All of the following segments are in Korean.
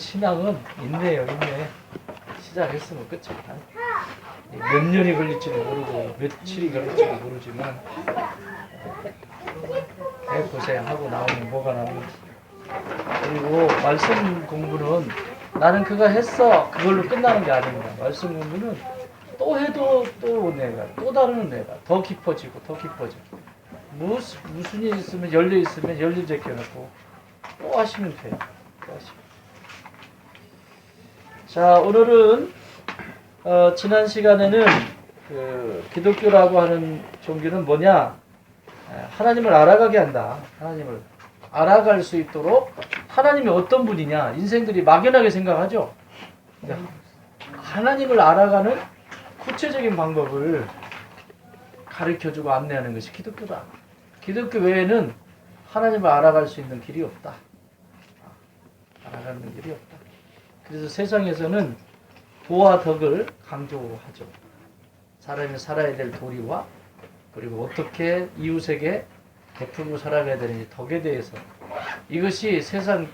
신앙은 인내예요, 인내. 시작했으면 끝이야. 몇 년이 걸릴지도 모르고 며칠이 걸릴지도 모르지만 대고생하고 나오면 뭐가 남는지. 그리고 말씀 공부는 나는 그거 했어 그걸로 끝나는 게 아닙니다. 말씀 공부는 또 해도 또 내가 또 다른 내가 더 깊어지고 더 깊어지고 무슨 일 있으면 열려 있으면 열려 제껴놓고 또 하시면 돼요. 또 하시면. 자, 오늘은 지난 시간에는 그 기독교라고 하는 종교는 뭐냐? 하나님을 알아가게 한다. 하나님을 알아갈 수 있도록 하나님이 어떤 분이냐? 인생들이 막연하게 생각하죠. 하나님을 알아가는 구체적인 방법을 가르쳐주고 안내하는 것이 기독교다. 기독교 외에는 하나님을 알아갈 수 있는 길이 없다. 알아가는 길이 없다. 그래서 세상에서는 도와 덕을 강조하죠. 사람이 살아야 될 도리와 그리고 어떻게 이웃에게 베풀고 살아가야 되는지 덕에 대해서 이것이 세상에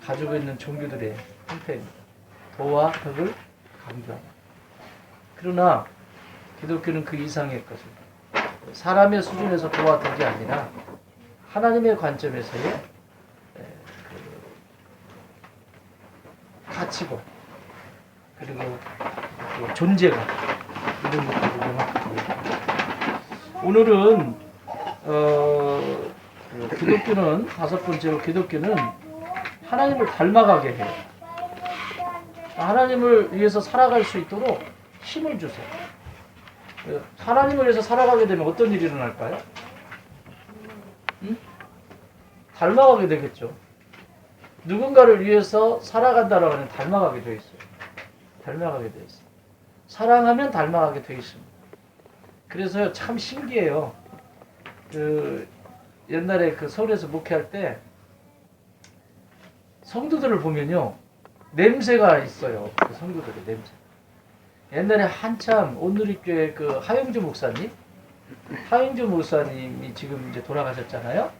가지고 있는 종교들의 형태입니다. 도와 덕을 강조합니다. 그러나 기독교는 그 이상의 것을 사람의 수준에서 도와 덕이 아니라 하나님의 관점에서의 가치고 그리고 존재가 이런 것들을 명확하게 오늘은 기독교는 다섯 번째로 기독교는 하나님을 닮아가게 해요. 하나님을 위해서 살아갈 수 있도록 힘을 주세요. 하나님을 위해서 살아가게 되면 어떤 일이 일어날까요? 응? 닮아가게 되겠죠. 누군가를 위해서 살아간다라고 하는 닮아가게 되어 있어요. 닮아가게 되어 있어요. 사랑하면 닮아가게 되어 있습니다. 그래서 참 신기해요. 옛날에 그 서울에서 목회할 때 성도들을 보면요. 냄새가 있어요. 그 성도들의 냄새. 옛날에 한참 온누리교회 그 하영주 목사님이 지금 이제 돌아가셨잖아요.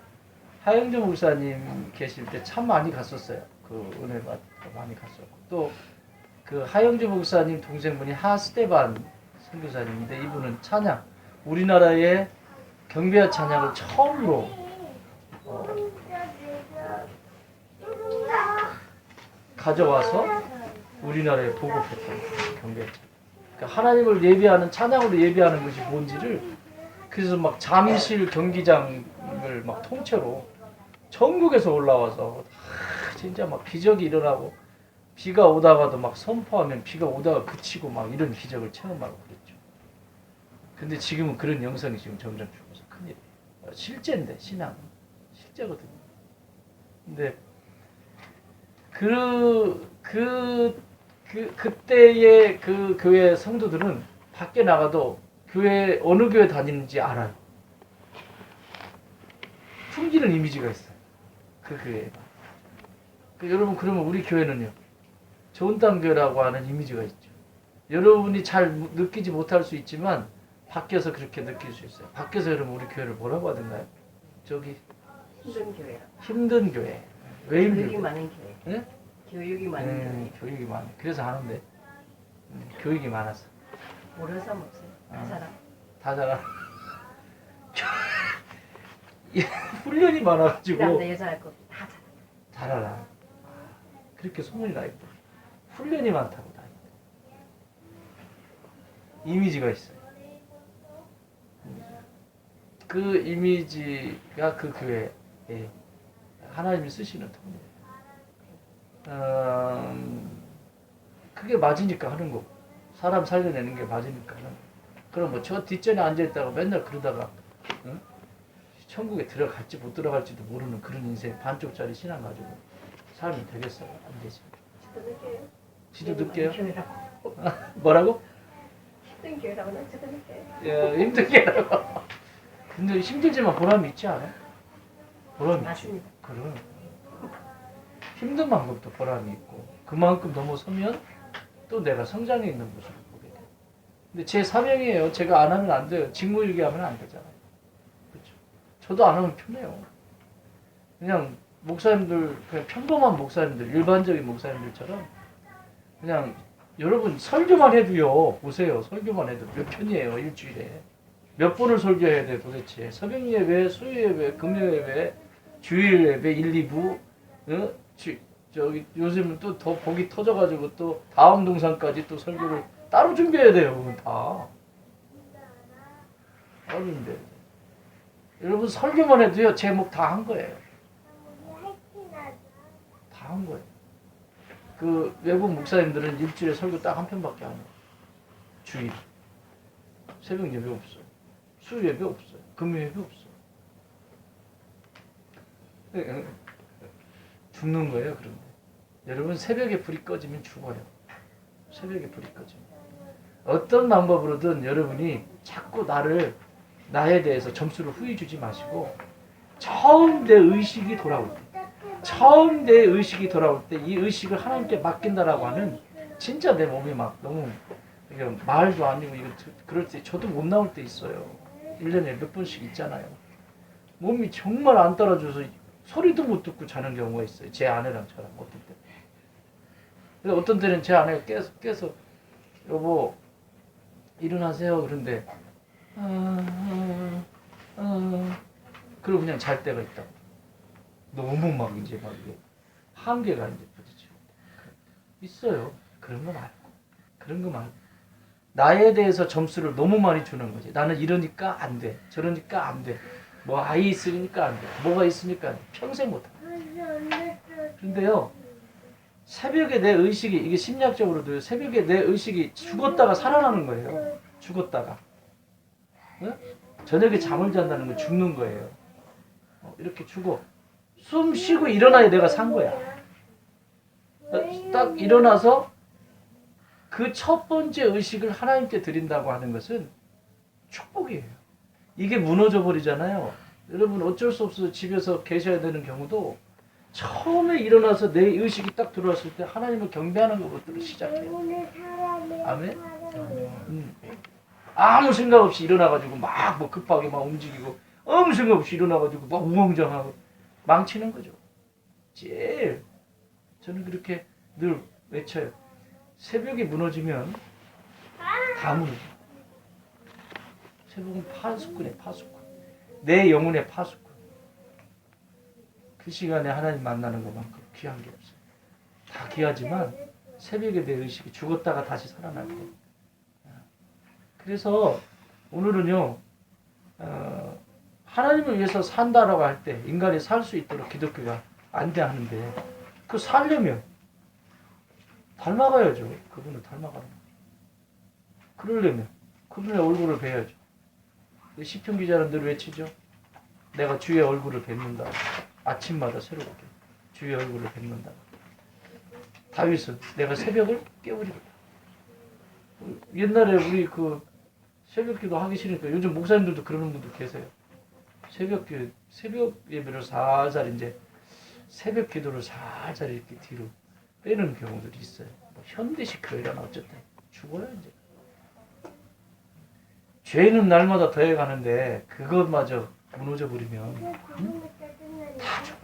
하영주 목사님 계실 때 참 많이 갔었어요. 그 은혜 받고 많이 갔었고 또 그 하영주 목사님 동생분이 하스테반 선교사님인데 이분은 찬양 우리나라의 경배와 찬양을 처음으로 가져와서 우리나라에 보급했던 경배와 찬양. 그러니까 하나님을 예배하는 찬양으로 예배하는 것이 뭔지를 그래서 막 잠실 경기장을 막 통째로 전국에서 올라와서 진짜 막 기적이 일어나고 비가 오다가도 막 선포하면 비가 오다가 그치고 막 이런 기적을 체험하고 그랬죠. 근데 지금은 그런 영상이 지금 점점 죽어서 큰일. 실제인데 신앙은 실제거든요. 근데 그때의 그 교회 성도들은 밖에 나가도 교회 어느 교회 다니는지 알아요. 풍기는 이미지가 있어요. 그 교회가. 여러분 그러면 우리 교회는요. 좋은 땅 교회라고 하는 이미지가 있죠. 여러분이 잘 느끼지 못할 수 있지만 밖에서 그렇게 느낄 수 있어요. 밖에서 여러분 우리 교회를 뭐라고 하던가요? 저기 힘든 교회. 힘든 교회. 왜 힘든 교육이 많은 교회. 네? 교육이 많은 교회. 교육이 많아. 그래서 하는데 교육이 많아서. 모르는 사람 없어요. 다 살아. 다 잘하. 훈련이 많아가지고. 남자 여자 할 거 다 잘 알아. 그렇게 소문이 나 있고. 훈련이 많다고 다. 이미지가 있어요. 그 이미지가 그 교회에 하나님이 쓰시는 통로예요. 그게 맞으니까 하는 거고 사람 살려내는 게 맞으니까 하는 거고 그럼 뭐 저 뒷전에 앉아있다가 맨날 그러다가 응? 천국에 들어갈지 못 들어갈지도 모르는 그런 인생 반쪽짜리 신앙 가지고 살면 되겠어요? 안 되지. 지도 늦게요? 뭐라고? 힘든 교회라고 난 저도 느껴요. 예, 힘든 게라고. 근데 힘들지만 보람이 있지 않아? 보람이 맞습니다. 있지. 그럼 힘든 만큼도 보람이 있고 그만큼 넘어서면 또 내가 성장해 있는 모습을 보게 돼. 근데 제 사명이에요. 제가 안 하면 안 돼요. 직무유기하면 안 되잖아요. 그렇죠? 저도 안 하면 편해요. 그냥 목사님들 그냥 평범한 목사님들 일반적인 목사님들처럼 그냥 여러분 설교만 해도요. 보세요. 설교만 해도 몇 편이에요 일주일에. 몇 번을 설교해야 돼 도대체. 새벽 예배, 수요 예배, 금요 예배, 주일 예배 1, 2부. 저기 요즘은 또 더 복이 터져가지고 또 다음 동산까지 또 설교를 따로 준비해야 돼요. 그건 다. 따로 준비해야 돼. 여러분 설교만 해도요. 제목 다 한 거예요. 다 한 거예요. 그 외국 목사님들은 일주일에 설교 딱 한 편밖에 안 해요. 주일. 새벽 예배 없어요. 수요 예배 없어요. 금요 예배 없어요. 죽는 거예요, 그런데. 여러분 새벽에 불이 꺼지면 죽어요. 새벽에 불이 꺼지면. 어떤 방법으로든 여러분이 자꾸 나에 대해서 점수를 후히 주지 마시고 처음 내 의식이 돌아올 때 이 의식을 하나님께 맡긴다라고 하는 진짜 내 몸이 막 너무 이게 말도 아니고 이거 그럴 때 저도 못 나올 때 있어요. 1년에 몇 번씩 있잖아요. 몸이 정말 안 따라줘서 소리도 못 듣고 자는 경우가 있어요. 제 아내랑 저랑 어떤 때. 근데 어떤 때는 제 아내가 깨서 여보 일어나세요. 그런데 그러고 그냥 잘 때가 있다고. 너무 막 이제 막 이게 한계가 이제 부딪히고 있어요. 그런 거 말고 나에 대해서 점수를 너무 많이 주는 거지. 나는 이러니까 안 돼. 저러니까 안 돼. 뭐 아이 있으니까 안 돼. 뭐가 있으니까 안 돼. 평생 못 해. 그런데요. 새벽에 내 의식이 이게 심리학적으로도 새벽에 내 의식이 죽었다가 살아나는 거예요. 죽었다가. 응? 저녁에 잠을 잔다는 건 죽는 거예요. 이렇게 죽어. 숨 쉬고 일어나야 내가 산 거야. 딱 일어나서 그 첫 번째 의식을 하나님께 드린다고 하는 것은 축복이에요. 이게 무너져 버리잖아요. 여러분 어쩔 수 없어서 집에서 계셔야 되는 경우도 처음에 일어나서 내 의식이 딱 들어왔을 때 하나님을 경배하는 것부터 시작해요. 아멘? 아무 생각 없이 일어나가지고 막 뭐 급하게 막 움직이고 아무 생각 없이 일어나가지고 막 우왕좌왕하고 망치는 거죠. 제일 저는 그렇게 늘 외쳐요. 새벽에 무너지면 다 무너져. 새벽은 파수꾼이에요. 파수꾼. 내 영혼의 파수꾼. 그 시간에 하나님 만나는 것만큼 귀한 게 없어요. 다 귀하지만 새벽에 내 의식이 죽었다가 다시 살아날 때. 그래서 오늘은요. 하나님을 위해서 산다라고 할 때 인간이 살 수 있도록 기독교가 안대하는데 그 살려면 닮아가야죠. 그분을 닮아가는 거죠. 그러려면 그분의 얼굴을 뵈야죠. 시편 기자는 늘 외치죠. 내가 주의 얼굴을 뵙는다. 아침마다 새롭게 주의 얼굴을 뵙는다. 다윗은 내가 새벽을 깨우리로다. 옛날에 우리 그 새벽기도 하기 싫으니까 요즘 목사님들도 그러는 분들 계세요. 새벽 예배를 살살 이제 새벽 기도를 살살 이렇게 뒤로 빼는 경우들이 있어요. 뭐 현대식 교회라나 어쨌든 죽어요 이제. 죄는 날마다 더해가는데 그것마저 무너져 버리면 다 죽어요. 다 죽어요.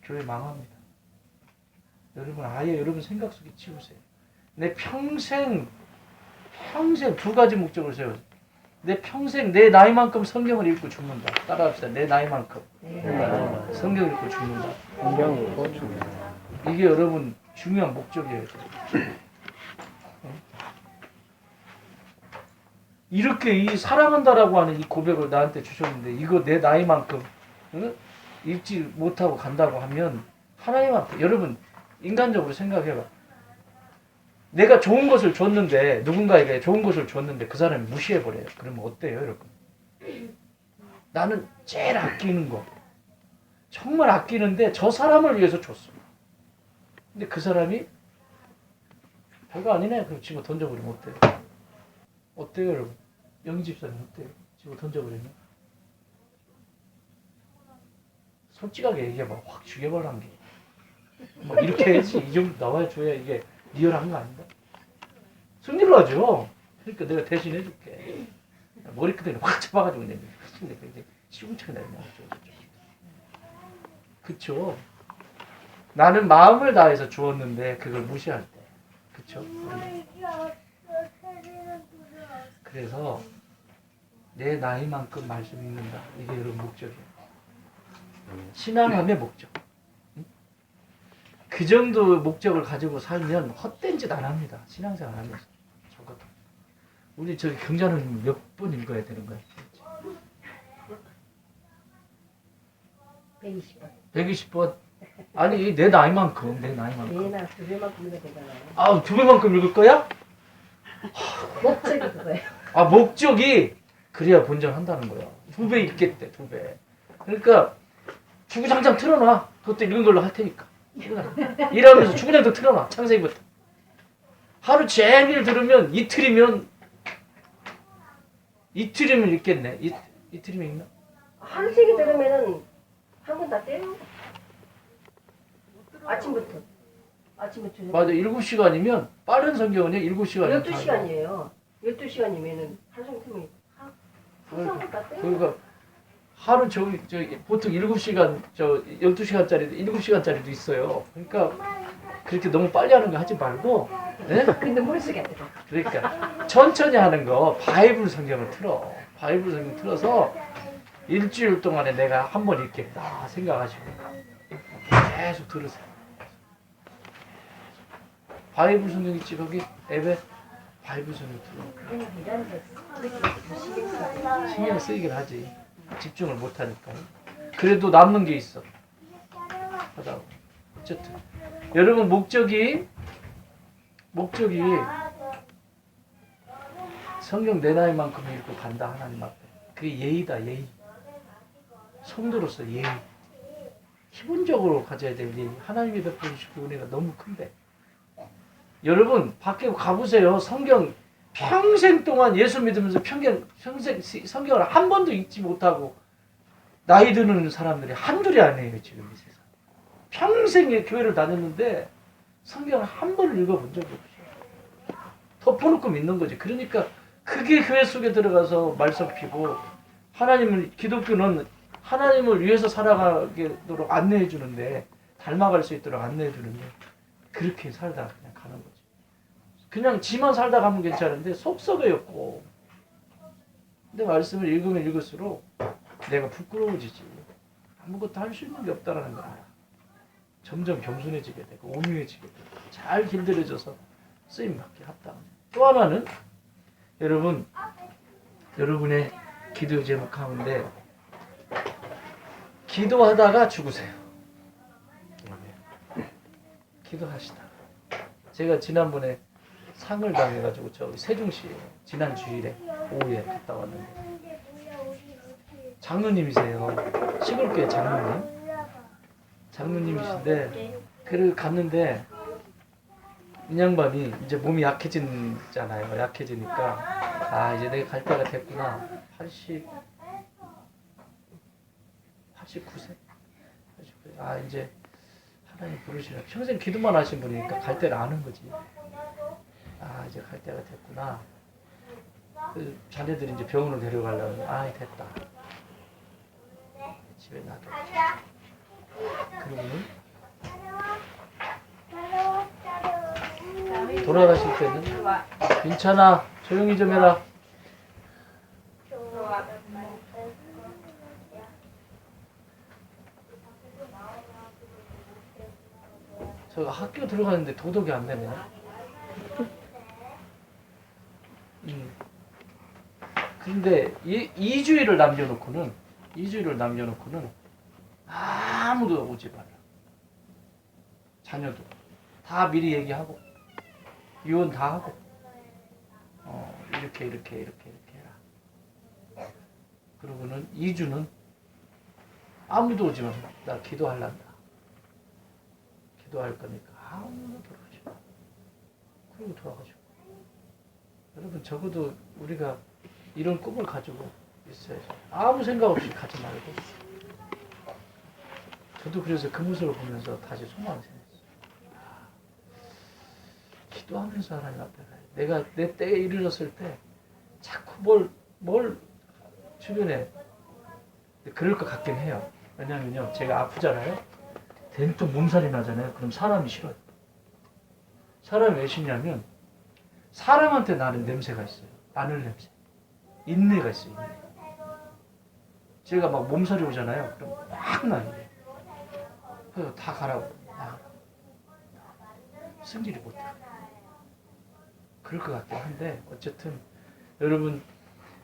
교회 망합니다. 여러분 아예 여러분 생각 속에 치우세요. 내 평생 두 가지 목적을 세워요. 내 평생 내 나이만큼 성경을 읽고 죽는다. 따라합시다. 내 나이만큼 성경을 읽고 죽는다. 성경을 읽고 죽는다. 이게 여러분 중요한 목적이에요. 이렇게 이 사랑한다라고 하는 이 고백을 나한테 주셨는데 이거 내 나이만큼 읽지 못하고 간다고 하면 하나님한테 여러분 인간적으로 생각해봐. 내가 좋은 것을 줬는데 누군가에게 좋은 것을 줬는데 그 사람이 무시해버려요. 그러면 어때요 여러분? 나는 제일 아끼는 거 정말 아끼는데 저 사람을 위해서 줬어. 근데 그 사람이 별거 아니네. 그럼 집어 던져버리면 어때요? 어때요 여러분? 영집사님 어때요? 집어 던져버리면? 솔직하게 얘기해봐. 확 죽여버리는 게. 뭐 이렇게 해야지. 이 정도 나와줘야 이게 리얼한 거 아닌가? 승리를 하죠. 그러니까 내가 대신 해줄게. 머리끄댕이를 확 잡아가지고 그냥 굉장히 시궁창이 나요. 그쵸? 나는 마음을 다해서 주었는데 그걸 무시할 때, 그쵸? 그래서 내 나이만큼 말씀 읽는다. 이게 여러분 목적이에요. 신앙함의 목적. 그 정도 목적을 가지고 살면 헛된 짓 안 합니다. 신앙생활 하면서. 저것도. 우리 저기 경자는 몇 번 읽어야 되는 거야? 120번. 120번. 아니 내 나이만큼. 얘나 두 배만큼 읽어야 되잖아요. 아, 두 배만큼 읽을 거야? 목적이 그거예요. 아, 목적이 그래야 본전한다는 거야. 2배 읽겠대, 2배. 그러니까 주구장창 틀어놔. 그것도 읽은 걸로 할 테니까. 일하면서 주구장창 틀어놔. 창세기부터. 하루 종일 들으면 이틀이면 읽겠네. 이틀이면 읽나? 하루 종일 들으면은 한 번 다 떼요. 아침부터 저녁. 맞아. 7시간이면 빠른 성경은요. 7시간이면 12시간이에요. 12시간이면은 하루 종일 틀면 항상 다 떼요. 그러니까 하루 저 보통 7시간 12시간짜리도 7시간짜리도 있어요. 그러니까 그렇게 너무 빨리 하는 거 하지 말고, 네? 근데 머릿속에 안 들어. 그러니까 천천히 하는 거 바이블 성경을 틀어. 바이블 성경 틀어서 일주일 동안에 내가 한 번 읽겠다 생각하시고 계속 들으세요. 바이블 성경 있지 거기 앱에 바이블 성경 틀어. 그냥 일하는데 그렇게 신경 쓰이긴 하지. 집중을 못 하니까. 그래도 남는 게 있어. 하다. 어쨌든 여러분 목적이 성경 내 나이만큼 읽고 간다 하나님 앞에. 그게 예의다, 예의. 성도로서 예의. 기본적으로 가져야 될 예의. 하나님이 베풀어주시고 은혜가 너무 큰데. 여러분 밖에 가보세요. 성경 평생 동안 예수 믿으면서 평생 성경을 한 번도 읽지 못하고 나이 드는 사람들이 한둘이 아니에요. 지금 이 세상. 평생 교회를 다녔는데 성경을 한 번을 읽어본 적이 없어요. 덮어놓고 믿는 거지. 그러니까 그게 교회 속에 들어가서 말 섞이고 기독교는 하나님을 위해서 살아가도록 안내해 주는데 닮아갈 수 있도록 안내해 주는데 그렇게 살다가 그냥 가는 거지. 그냥 지만 살다 가면 괜찮은데 속 썩어였고 근데 말씀을 읽으면 읽을수록 내가 부끄러워지지. 아무것도 할 수 있는 게 없다라는 거야. 점점 겸손해지게 되고 온유해지게 되고 잘 길들여져서 쓰임받게 합당. 또 하나는 여러분의 기도 제목 가운데 기도하다가 죽으세요. 기도하시다. 제가 지난번에 상을 당해가지고 저기 세종시에 지난 주일에 오후에 갔다 왔는데 장로님이세요. 시골교회 장로님이신데 그를 갔는데 이 양반이 이제 몸이 약해지잖아요. 약해지니까 아 이제 내가 갈 때가 됐구나. 89세? 아 이제 하나님 부르시나 평생 기도만 하신 분이니까 갈 때를 아는 거지. 아 이제 갈 때가 됐구나. 그 자네들이 이제 병원을 데려가려면 아 됐다. 집에 놔둬. 그러고는 돌아가실 때는 괜찮아 조용히 좀 해라. 저 학교 들어가는데 도덕이 안 되네. 근데 2주일을 남겨놓고는 아무도 오지 말라. 자녀도 다 미리 얘기하고 유언 다 하고 이렇게 해라. 그러고는 2주는 아무도 오지 마라. 나 기도할란다. 기도할 거니까 아무도 돌아가지 마. 그리고 돌아가시고. 여러분 적어도 우리가 이런 꿈을 가지고 있어야죠. 아무 생각 없이 가지 말고. 저도 그래서 그 모습을 보면서 다시 소망을 생겼어요. 기도하면서 하나님 앞에 가요. 내가 내 때에 이르렀을 때 자꾸 뭘 뭘 주변에 그럴 것 같긴 해요. 왜냐면요, 제가 아프잖아요. 된통 몸살이 나잖아요. 그럼 사람이 싫어요. 사람이 왜 싫냐면 사람한테 나는 냄새가 있어요. 마늘 냄새, 인내가 있어요. 인내. 제가 막 몸살이 오잖아요. 그럼 막 나요. 그래서 다 가라고. 승질이 못해. 그럴 것 같긴 한데 어쨌든 여러분,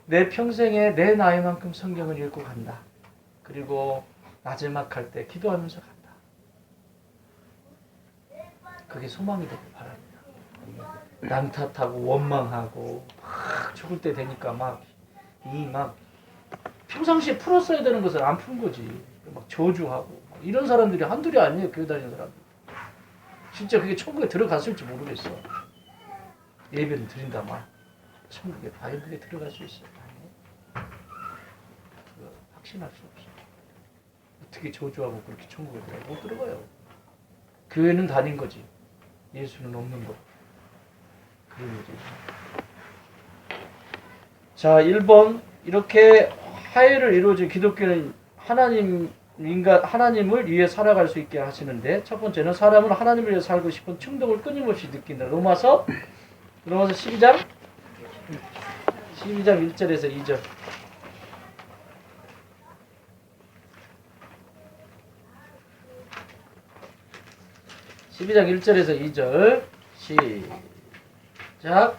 내 평생에 내 나이만큼 성경을 읽고 간다. 그리고 마지막 할 때 기도하면서 간다. 그게 소망이 되길 바랍니다. 난탓하고 원망하고 막 죽을 때 되니까 막 평상시에 풀었어야 되는 것을 안 푼 거지. 막 저주하고 이런 사람들이 한둘이 아니에요. 교회 다니는 사람들. 진짜 그게 천국에 들어갔을지 모르겠어. 예배를 드린다만 천국에 과연 그게 들어갈 수 있어요? 그거 확신할 수 없어. 어떻게 저주하고 그렇게 천국에 들어가? 못 들어가요. 교회는 다닌 거지. 예수는 없는 거. 그런 거지. 자, 1번. 이렇게 화해를 이루어진 기독교는 하나님을 위해 살아갈 수 있게 하시는데, 첫 번째는 사람은 하나님을 위해 살고 싶은 충동을 끊임없이 느낀다. 로마서 12장 1절에서 2절. (12장 1절에서 2절) 시작.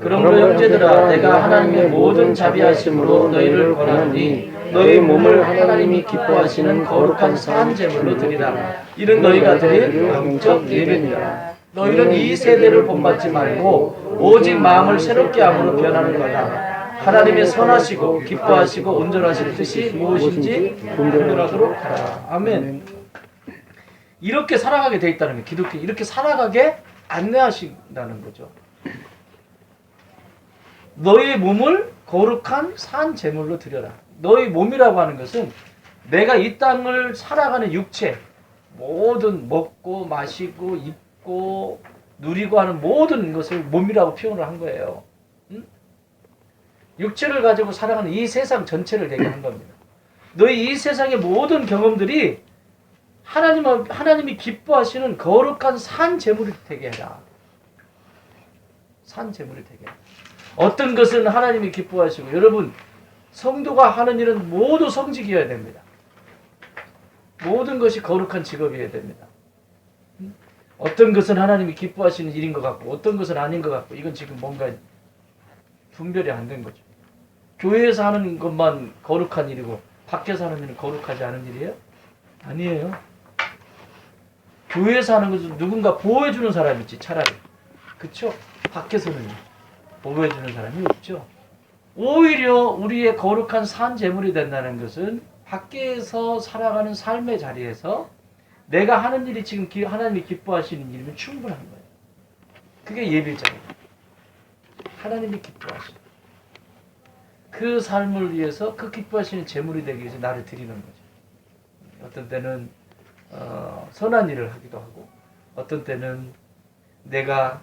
그러므로 형제들아, 내가 하나님의 모든 자비하심으로 너희를 권하노니 너희 몸을 하나님이 기뻐하시는 거룩한 산 제물로 드리라. 이는 너희가 드릴 영적 예배니라. 너희는 이 세대를 본받지 말고 오직 마음을 새롭게 함으로 변하는 거다. 하나님의 선하시고 기뻐하시고 온전하신 뜻이 무엇인지 분별하도록 하라. 아멘. 이렇게 살아가게 돼 있다는 게, 기독교 이렇게 살아가게 안내하신다는 거죠. 너희 몸을 거룩한 산 제물로 드려라. 너희 몸이라고 하는 것은 내가 이 땅을 살아가는 육체, 모든 먹고 마시고 입고 누리고 하는 모든 것을 몸이라고 표현을 한 거예요. 응? 육체를 가지고 살아가는 이 세상 전체를 얘기한 겁니다. 너희 이 세상의 모든 경험들이 하나님이 기뻐하시는 거룩한 산 제물이 되게 해라. 산 제물이 되게 해라. 어떤 것은 하나님이 기뻐하시고, 여러분, 성도가 하는 일은 모두 성직이어야 됩니다. 모든 것이 거룩한 직업이어야 됩니다. 어떤 것은 하나님이 기뻐하시는 일인 것 같고 어떤 것은 아닌 것 같고, 이건 지금 뭔가 분별이 안 된 거죠. 교회에서 하는 것만 거룩한 일이고 밖에서 하는 일은 거룩하지 않은 일이에요? 아니에요. 교회에서 하는 것은 누군가 보호해주는 사람이 있지, 차라리. 그쵸? 밖에서는 보호해주는 사람이 없죠. 오히려 우리의 거룩한 산 제물이 된다는 것은 밖에서 살아가는 삶의 자리에서 내가 하는 일이 지금 하나님이 기뻐하시는 일이면 충분한 거예요. 그게 예배자예요. 하나님이 기뻐하시는 그 삶을 위해서 그 기뻐하시는 제물이 되기 위해서 나를 드리는 거죠. 어떤 때는 선한 일을 하기도 하고, 어떤 때는 내가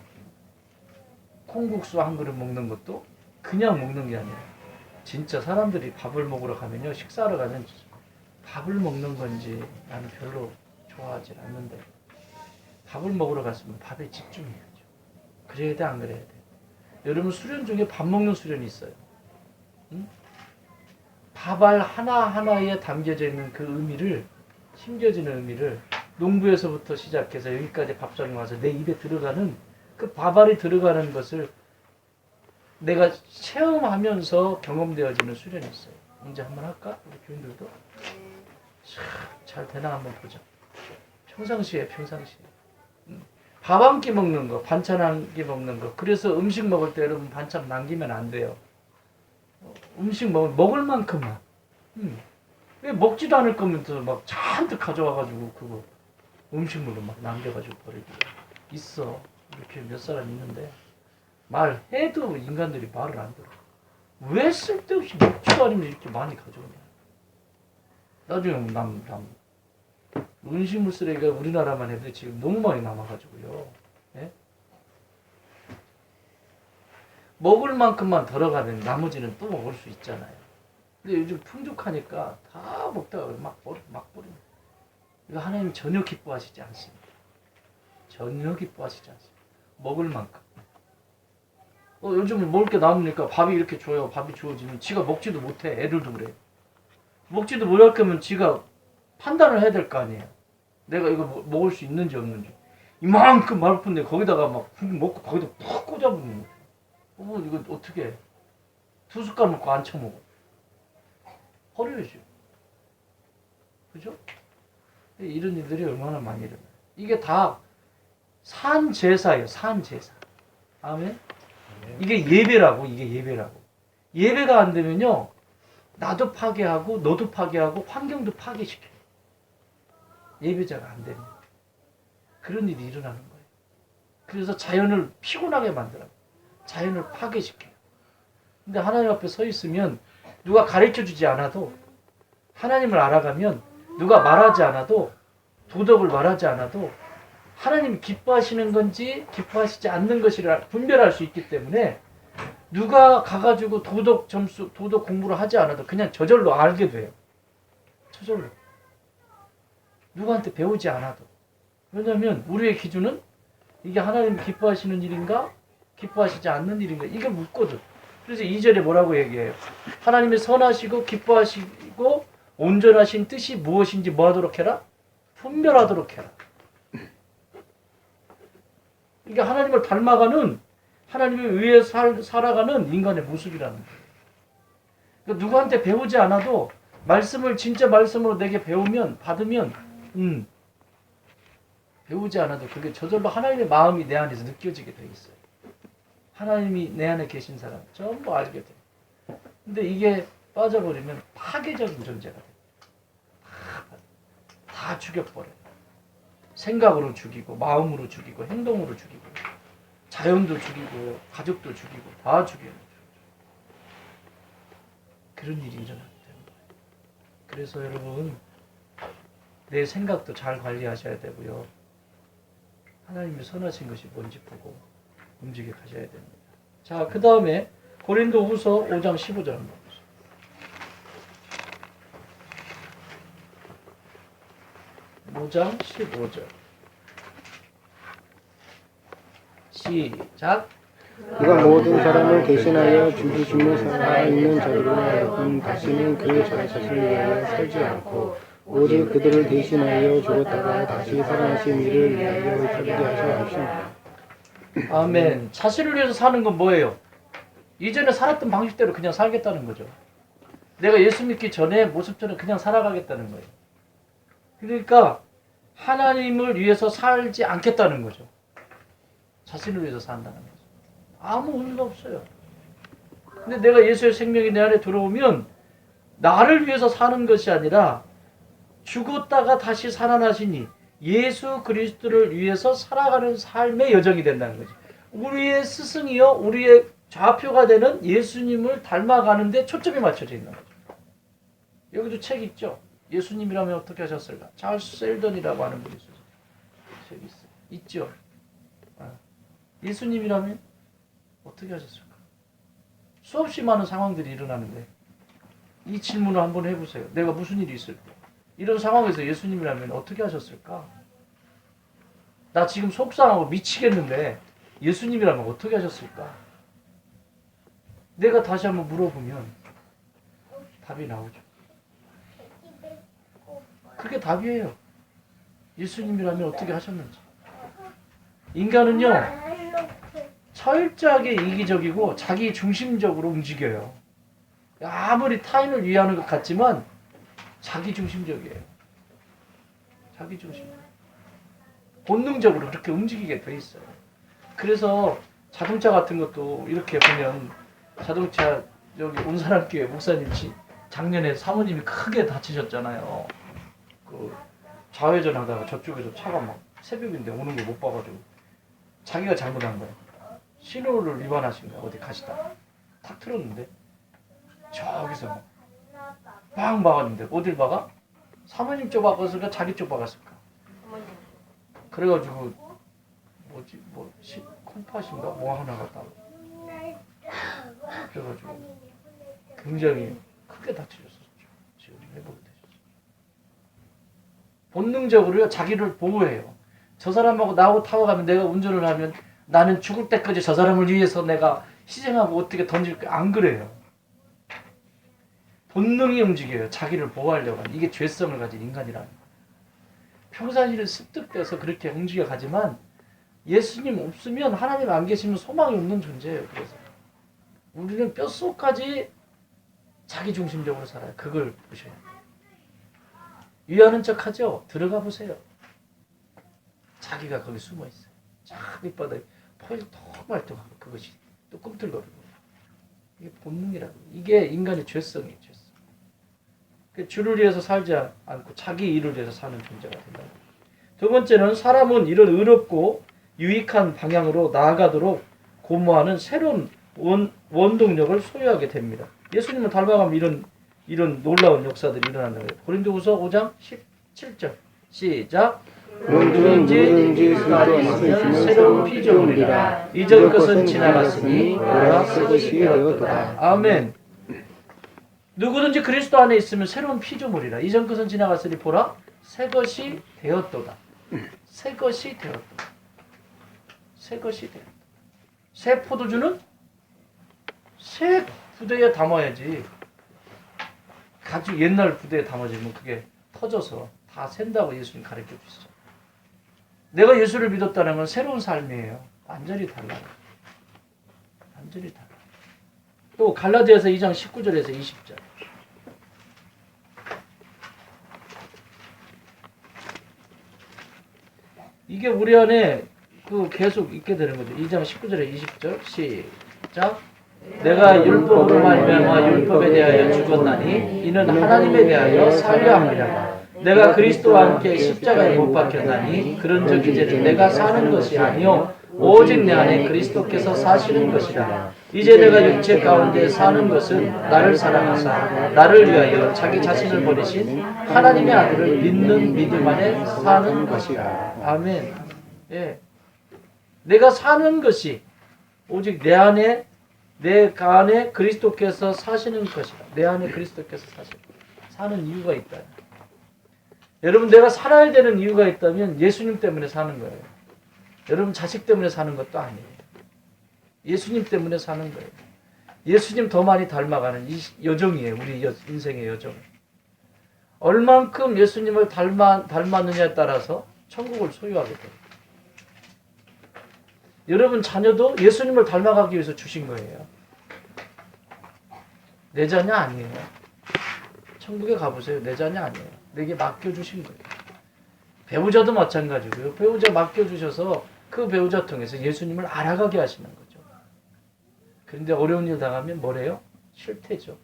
콩국수 한 그릇 먹는 것도 그냥 먹는 게 아니라, 진짜 사람들이 밥을 먹으러 가면요, 식사하러 가면 밥을 먹는 건지 나는 별로 좋아하지 않는데, 밥을 먹으러 갔으면 밥에 집중해야죠. 그래야 돼, 안 그래야 돼? 여러분, 수련 중에 밥 먹는 수련이 있어요. 응? 밥알 하나하나에 담겨져 있는 그 의미를, 심겨지는 의미를 농부에서부터 시작해서 여기까지 밥상에 와서 내 입에 들어가는 그 밥알이 들어가는 것을 내가 체험하면서 경험되어지는 수련이 있어요. 이제 한번 할까? 우리 교인들도? 잘 되나 한번 보자. 평상시에. 밥 한 끼 먹는 거, 반찬 한 끼 먹는 거. 그래서 음식 먹을 때 여러분 반찬 남기면 안 돼요. 음식 먹을 만큼만. 왜 먹지도 않을 거면서 막 잔뜩 가져와가지고 그거 음식물로 막 남겨가지고 버리고 있어. 이렇게 몇 사람 있는데 말해도 인간들이 말을 안 들어. 왜 쓸데없이 먹지도 않으면 이렇게 많이 가져오냐. 나중에 음식물 쓰레기가 우리나라만 해도 지금 너무 많이 남아가지고요. 예? 먹을 만큼만 들어가면 나머지는 또 먹을 수 있잖아요. 근데 요즘 풍족하니까 다 먹다가 막 버립니다. 이거 하나님 전혀 기뻐하시지 않습니다. 전혀 기뻐하시지 않습니다. 먹을 만큼. 요즘은 먹을 게 남으니까 밥이 이렇게 줘요. 밥이 주어지면 지가 먹지도 못해. 애들도 그래요. 먹지도 못할 거면 지가 판단을 해야 될 거 아니에요. 내가 이거 먹을 수 있는지 없는지. 이만큼 말뿐데 거기다가 막 먹고 거기다 푹 꽂아보는 거예요. 이거 어떻게 해? 2숟갈 먹고 안 쳐먹어. 버려야죠. 그죠? 이런 일들이 얼마나 많이 일어나요. 이게 다 산제사예요. 산제사. 아멘? 이게 예배라고. 이게 예배라고. 예배가 안 되면요. 나도 파괴하고 너도 파괴하고 환경도 파괴시켜요. 예배자가 안 되면. 그런 일이 일어나는 거예요. 그래서 자연을 피곤하게 만들어요. 자연을 파괴시켜요. 근데 하나님 앞에 서 있으면 누가 가르쳐주지 않아도 하나님을 알아가면 누가 말하지 않아도 도덕을 말하지 않아도 하나님이 기뻐하시는 건지 기뻐하시지 않는 것이라 분별할 수 있기 때문에 누가 가가지고 도덕 공부를 하지 않아도 그냥 저절로 알게 돼요. 저절로. 누구한테 배우지 않아도. 왜냐하면 우리의 기준은 이게 하나님 기뻐하시는 일인가 기뻐하시지 않는 일인가 이게 묻거든. 그래서 2절에 뭐라고 얘기해요? 하나님이 선하시고 기뻐하시고 온전하신 뜻이 무엇인지 뭐하도록 해라? 분별하도록 해라. 이게 하나님을 닮아가는 하나님에 의해 살아가는 인간의 모습이라는 거예요. 그러니까 누구한테 배우지 않아도 말씀을 진짜 말씀으로 내게 받으면 배우지 않아도 그게 저절로 하나님의 마음이 내 안에서 느껴지게 돼 있어요. 하나님이 내 안에 계신 사람 전부 알게 돼. 근데 이게 빠져버리면 파괴적인 존재가 돼. 다 죽여버려요. 생각으로 죽이고 마음으로 죽이고 행동으로 죽이고 자연도 죽이고 가족도 죽이고 다 죽여요. 그런 일이 일어나게 되는 거예요. 그래서 여러분 내 생각도 잘 관리하셔야 되고요. 하나님이 선하신 것이 뭔지 보고 움직여 가셔야 됩니다. 자, 그 다음에 고린도후서 5장 15절 한번 보세요. 5장 15절 시작. 그가 모든 사람을 대신하여 죽으심을 살아있는 자들로 하여금 다시는 그 자신을 위하여 살지 않고 오직 그들을 대신하여 죽었다가 다시 살아나신 이를 위하여 살게 하셔 하십니다. 아멘. 자신을 위해서 사는 건 뭐예요? 이전에 살았던 방식대로 그냥 살겠다는 거죠. 내가 예수 믿기 전에 모습처럼 그냥 살아가겠다는 거예요. 그러니까 하나님을 위해서 살지 않겠다는 거죠. 자신을 위해서 산다는 거죠. 아무 의미가 없어요. 근데 내가 예수의 생명이 내 안에 들어오면 나를 위해서 사는 것이 아니라 죽었다가 다시 살아나시니 예수 그리스도를 위해서 살아가는 삶의 여정이 된다는 거죠. 우리의 스승이요, 우리의 좌표가 되는 예수님을 닮아가는 데 초점이 맞춰져 있는 거죠. 여기도 책 있죠. 예수님이라면 어떻게 하셨을까? 찰스 셀던이라고 하는 분이 있어요. 책 있어요. 있죠. 예수님이라면 어떻게 하셨을까? 수없이 많은 상황들이 일어나는데 이 질문을 한번 해보세요. 내가 무슨 일이 있을 때 이런 상황에서 예수님이라면 어떻게 하셨을까? 나 지금 속상하고 미치겠는데 예수님이라면 어떻게 하셨을까? 내가 다시 한번 물어보면 답이 나오죠. 그게 답이에요. 예수님이라면 어떻게 하셨는지. 인간은요, 철저하게 이기적이고 자기 중심적으로 움직여요. 아무리 타인을 위하는 것 같지만 자기 중심적이에요. 자기 중심. 본능적으로 그렇게 움직이게 돼 있어요. 그래서 자동차 같은 것도 이렇게 보면 자동차 여기 온사람교회 목사님 작년에 사모님이 크게 다치셨잖아요. 그 좌회전하다가 저쪽에서 차가 막 새벽인데 오는 걸 못 봐가지고 자기가 잘못한 거예요. 신호를 위반하신 거야. 어디 가시다가 탁 틀었는데 저기서 막 막았는데 어딜 박아? 사모님 쪽 박았을까? 자기 쪽 박았을까? 그래가지고 콤팟인가? 뭐 하나 갖다 그래가지고 굉장히 크게 다치셨었죠. 지금 회복이 되셨어요. 본능적으로요 자기를 보호해요. 저 사람하고 나하고 타고 가면 내가 운전을 하면 나는 죽을 때까지 저 사람을 위해서 내가 희생하고 어떻게 던질까 안 그래요. 본능이 움직여요. 자기를 보호하려고 하는 이게 죄성을 가진 인간이라는 거예요. 평상시를 습득돼서 그렇게 움직여 가지만 예수님 없으면 하나님 안 계시면 소망이 없는 존재예요. 그래서 우리는 뼛속까지 자기중심적으로 살아요. 그걸 보셔야 돼요. 위하는 척하죠. 들어가 보세요. 자기가 거기 숨어 있어요. 쫙 밑바닥에 포일통말통하고 그것이 또 꿈틀거리고 이게 본능이라고. 이게 인간의 죄성이에요. 죄성. 주를 위해서 살지 않고 자기 일을 위해서 사는 존재가 된다. 두 번째는 사람은 이런 의롭고 유익한 방향으로 나아가도록 고무하는 새로운 원동력을 소유하게 됩니다. 예수님을 닮아가면 이런 놀라운 역사들이 일어난다. 고린도후서 5장 17절 시작. 누구든지 그리스도는 새로운 피조물이라 이전 것은 지나갔으니 보라 새 것이 되었도다. 아멘. 누구든지 그리스도 안에 있으면 새로운 피조물이라 이전 것은 지나갔으니 보라 새 것이 되었도다. 새 것이 되었도다. 새 것이 되었다. 새 포도주는 새 부대에 담아야지. 가죽 옛날 부대에 담아지면 그게 터져서 다 샌다고 예수님 가르쳐 주시죠. 내가 예수를 믿었다는 건 새로운 삶이에요. 완전히 달라요. 완전히 달라요. 또 갈라디아서 2장 19절에서 20절. 이게 우리 안에 계속 있게 되는 거죠. 2장 19절에 20절 시작. 내가 율법으로 말미암아 율법에 대하여 죽었나니 이는 하나님에 대하여 살려 함이라. 내가 그리스도와 함께 십자가에 못 박혔나니 그런즉 이제는 내가 사는 것이 아니요 오직 내 안에 그리스도께서 사시는 것이라. 이제 내가 육체 가운데 사는 것은 나를 사랑하사 나를 위하여 자기 자신을 버리신 하나님의 아들을 믿는 믿음 안에 사는 것이라. 아멘. 예. 내가 사는 것이 오직 내 안에 그리스도께서 사시는 것이라. 내 안에 그리스도께서 사는 이유가 있다. 여러분 내가 살아야 되는 이유가 있다면 예수님 때문에 사는 거예요. 여러분 자식 때문에 사는 것도 아니에요. 예수님 때문에 사는 거예요. 예수님 더 많이 닮아가는 이 여정이에요. 우리 인생의 여정. 얼만큼 예수님을 닮았느냐에 따라서 천국을 소유하게 돼요. 여러분 자녀도 예수님을 닮아가기 위해서 주신 거예요. 내 자녀 아니에요. 천국에 가보세요. 내 자녀 아니에요. 내게 맡겨주신 거예요. 배우자도 마찬가지고요. 배우자 맡겨주셔서 그 배우자 통해서 예수님을 알아가게 하시는 거죠. 그런데 어려운 일 당하면 뭐래요? 실태죠.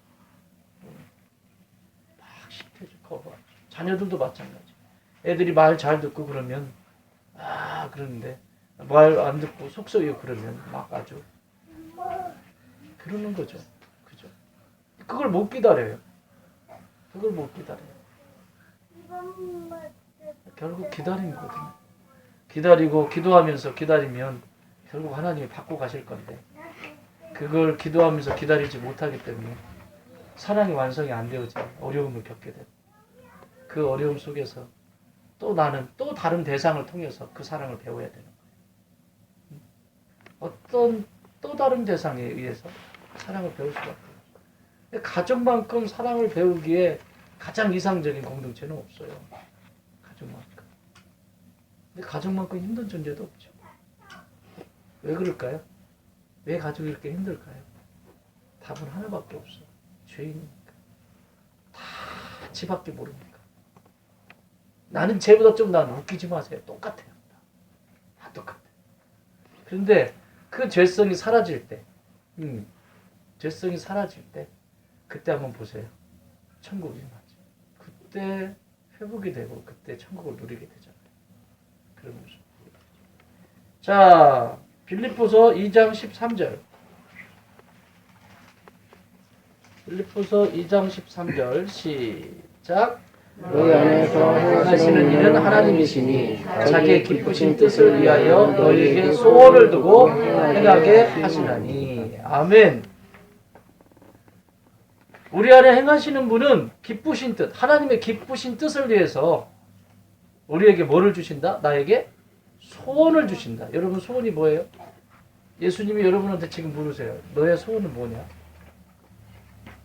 막 실태죠. 거부하죠. 자녀들도 마찬가지. 애들이 말 잘 듣고 그러면 그러는데 말 안 듣고 속 썩이고 그러면 막 아주 그러는 거죠. 그죠? 그걸 못 기다려요. 그걸 못 기다려요. 결국 기다리는 거거든요. 기다리고 기도하면서 기다리면 결국 하나님이 받고 가실 건데 그걸 기도하면서 기다리지 못하기 때문에 사랑이 완성이 안 되어져 어려움을 겪게 돼요. 그 어려움 속에서 또 나는 또 다른 대상을 통해서 그 사랑을 배워야 되는 거예요. 어떤 또 다른 대상에 의해서 사랑을 배울 수밖에 없어요. 가족만큼 사랑을 배우기에 가장 이상적인 공동체는 없어요. 가족만큼. 근데 가족만큼 힘든 존재도 없죠. 왜 그럴까요? 왜 가족이 이렇게 힘들까요? 답은 하나밖에 없어. 죄인이니까. 다 지밖에 모르니까. 나는 쟤보다 좀 나은 웃기지 마세요. 똑같아요. 다 똑같아요. 그런데 그 죄성이 사라질 때, 죄성이 사라질 때, 그때 한번 보세요. 천국이 임하죠. 그때 회복이 되고 그때 천국을 누리게 되잖아요. 그런 모습. 자, 빌립보서 2장 13절. 빌립보서 2장 13절 시작. 너희 안에서 하시는 일은 하나님이시니 자기의 기쁘신 뜻을 위하여 너희에게 소원을 두고 행하게 하시나니. 아멘. 우리 안에 행하시는 분은 기쁘신 뜻, 하나님의 기쁘신 뜻을 위해서 우리에게 뭐를 주신다? 나에게 소원을 주신다. 여러분 소원이 뭐예요? 예수님이 여러분한테 지금 물으세요. 너의 소원은 뭐냐?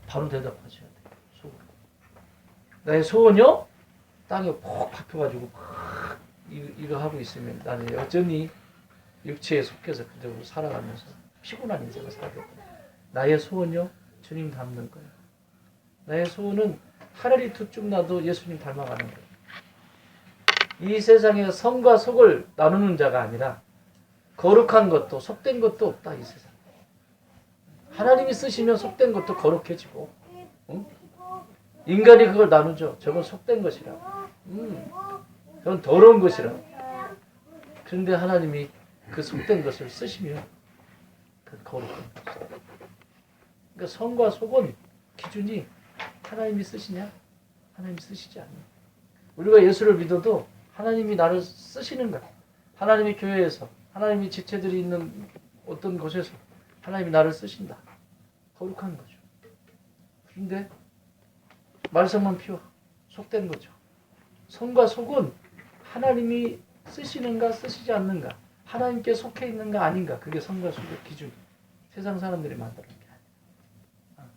바로 대답하셔야 돼요. 소원. 나의 소원이요? 땅에 푹 박혀가지고 막 이거 하고 있으면 나는 여전히 육체에 속해서 그대로 살아가면서 피곤한 인생을 살겠다. 나의 소원이요? 주님 닮는 거예요. 나의 소원은 하늘이 두 쭉 나도 예수님 닮아가는 거예요. 이 세상에 성과 속을 나누는 자가 아니라 거룩한 것도 속된 것도 없다 이 세상. 하나님이 쓰시면 속된 것도 거룩해지고, 응? 인간이 그걸 나누죠. 저건 속된 것이라, 저건 더러운 것이라. 그런데 하나님이 그 속된 것을 쓰시면 그 거룩한 것이다. 그러니까 성과 속은 기준이 하나님이 쓰시냐? 하나님이 쓰시지 않냐? 우리가 예수를 믿어도 하나님이 나를 쓰시는가? 하나님이 교회에서, 하나님이 지체들이 있는 어떤 곳에서 하나님이 나를 쓰신다. 거룩한 거죠. 그런데 말썽만 피워 속된 거죠. 성과 속은 하나님이 쓰시는가 쓰시지 않는가, 하나님께 속해 있는가 아닌가, 그게 성과 속의 기준. 세상 사람들이 만드는 게 아니에요.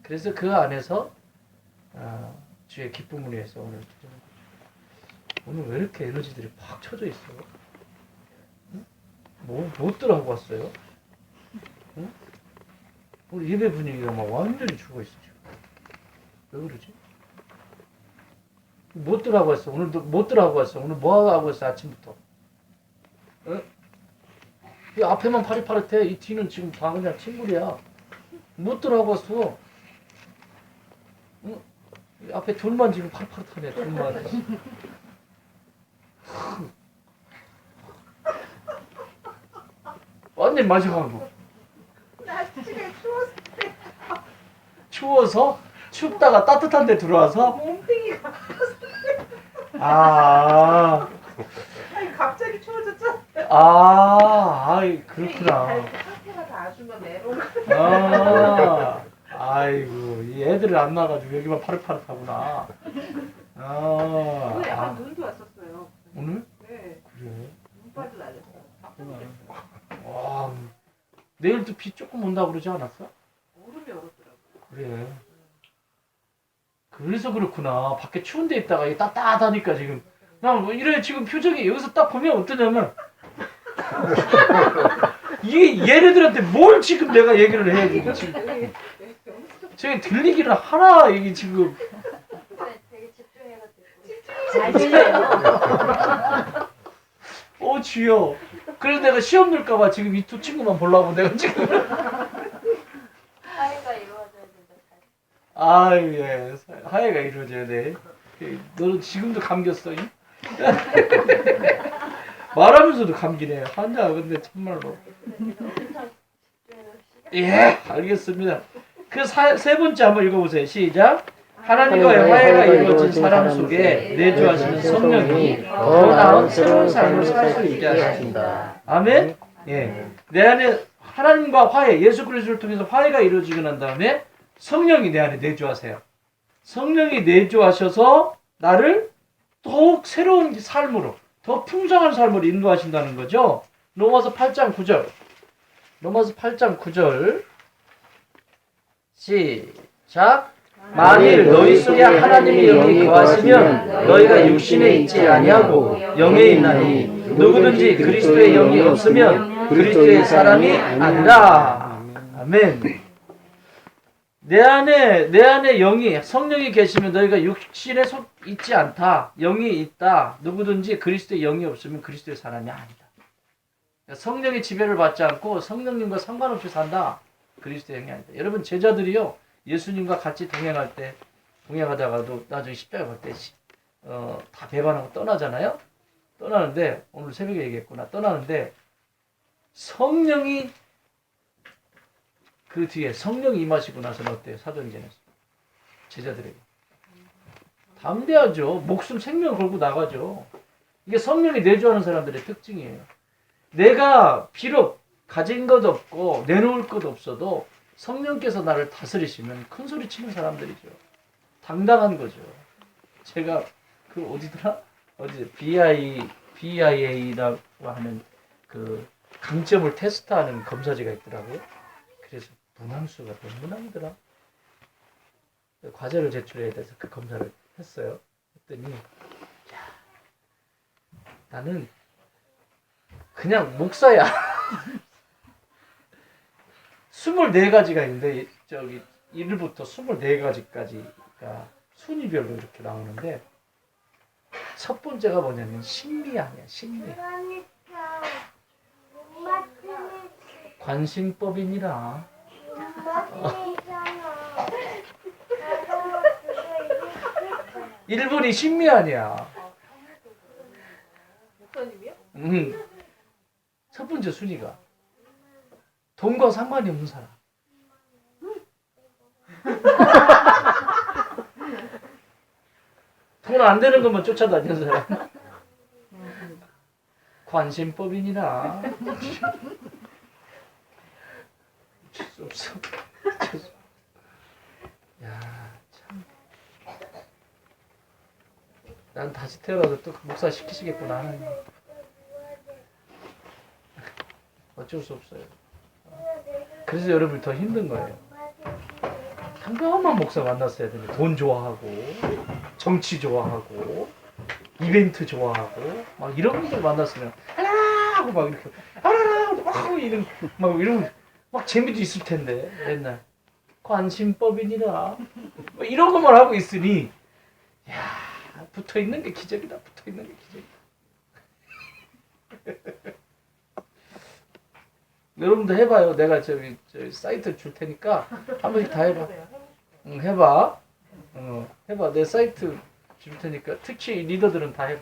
그래서 그 안에서 주의 기쁨을 위해서 오늘 왜 이렇게 에너지들이 팍 쳐져 있어? 응? 뭐들 하고 왔어요? 응? 오늘 예배 분위기가 막 완전히 죽어 있어 지금. 왜 그러지? 뭐들 하고 왔어? 오늘도 뭐들 하고 왔어? 오늘 뭐 하고 왔어? 아침부터? 응? 이 앞에만 파릇파릇해. 이 뒤는 지금 다 그냥 침물이야. 뭐들 하고 왔어? 응? 이 앞에 둘만 지금 파릇파릇하네. 둘만. 완전 마지막으로. 날씨가 추워서 추워서? 춥다가 따뜻한 데 들어와서? 몸뚱이가 아, 아니 갑자기 추워졌잖아. 아이, 그렇구나. 상태가 다 아주면 내려오는. 아이고, 이 애들을 안 낳아가지고 여기만 파릇파릇하구나. 오늘 약간 눈도 왔었어요. 오늘? 네. 그래. 눈발도 날렸어요. 와, 내일도 비 조금 온다고 그러지 않았어? 얼음이 얼었더라고요. 그래. 그래서 그렇구나. 밖에 추운 데 있다가 이게 따뜻하니까 지금. 나 이래 지금 표정이 여기서 딱 보면 어떠냐면 이게 얘네들한테 뭘 지금 내가 얘기를 해야 돼 지금. 저기 들리기를 하나 이게 지금. 되게 집중해가지고. 주여. 그래서 내가 시험 넣을까봐 지금 이 두 친구만 보려고 내가 지금. 사회가 이루어져야 된다. 아유, 예. 하해가 이루어져야 돼. 너는 지금도 감겼어, 이? 말하면서도 감기네. 환자, 근데 참말로. 예, 알겠습니다. 그 세 번째 한번 읽어보세요. 시작. 하나님과의 화해가 이루어진 사람 속에 내주하시는 성령이 더 나은 새로운 삶을 살 수 있게 하신다. 아멘? 예. 내 안에 하나님과 화해, 예수 그리스도를 통해서 화해가 이루어지고 난 다음에 성령이 내 안에 내주하세요. 성령이 내주하셔서 나를 더욱 새로운 삶으로, 더 풍성한 삶으로 인도하신다는 거죠. 로마서 8장 9절. 로마서 8장 9절. 시작. 만일 너희 속에 하나님의 영이 거하시면 너희가 육신에 있지 아니하고 영에 있나니 누구든지 그리스도의 영이 없으면 그리스도의 사람이 아니라. 아멘. 내 안에 영이, 성령이 계시면 너희가 육신에 속 있지 않다. 영이 있다. 누구든지 그리스도의 영이 없으면 그리스도의 사람이 아니다. 성령의 지배를 받지 않고 성령님과 상관없이 산다. 그리스도의 영이 아니다. 여러분 제자들이요, 예수님과 같이 동행하다가도 나중에 십자가 갈 때 다 배반하고 떠나잖아요. 떠나는데 오늘 새벽에 얘기했구나. 떠나는데 성령이 그 뒤에 성령이 임하시고 나서는 어때요? 사도행전에서 제자들에게 담대하죠. 목숨 생명 걸고 나가죠. 이게 성령이 내주하는 사람들의 특징이에요. 내가 비록 가진 것 없고 내놓을 것 없어도 성령께서 나를 다스리시면 큰 소리 치는 사람들이죠. 당당한 거죠. 제가 그 어디더라? 어디 BIA라고 하는 그 강점을 테스트하는 검사제가 있더라고요. 그래서 문항수가 너무 나오더라. 과제를 제출해야 돼서 그 검사를 했어요. 했더니 야, 나는 그냥 목사야. 24가지가 있는데 저기 1부터 24가지까지가 순위별로 이렇게 나오는데 첫 번째가 뭐냐면 심리학이야. 심리. 관심법이니라. 1번이 심리학이야. 목사님이요? 첫 번째 순위가 돈과 상관이 없는 사람. 돈 안 되는 것만 쫓아다니는 사람. 관심법이니라. 어쩔 수 없어. 야, 참. 난 다시 태어나도 또 목사 시키시겠구나 하나님. 어쩔 수 없어요. 그래서 여러분이 더 힘든 거예요. 평범한 목사 만났어야 되는데 돈 좋아하고 정치 좋아하고 이벤트 좋아하고 막 이런 분들 만났으면 하라 하고 막 이렇게 하라 하고 이런 막 이런 막 재미도 있을 텐데 맨날 관심법이니라 뭐 이런 것만 하고 있으니 야 붙어 있는 게 기적이다. 붙어 있는 게 기적이다. 여러분도 해봐요. 내가 저기 사이트 줄 테니까 한 번씩 다 해봐. 응, 해봐. 해봐. 내 사이트 줄 테니까 특히 리더들은 다 해봐.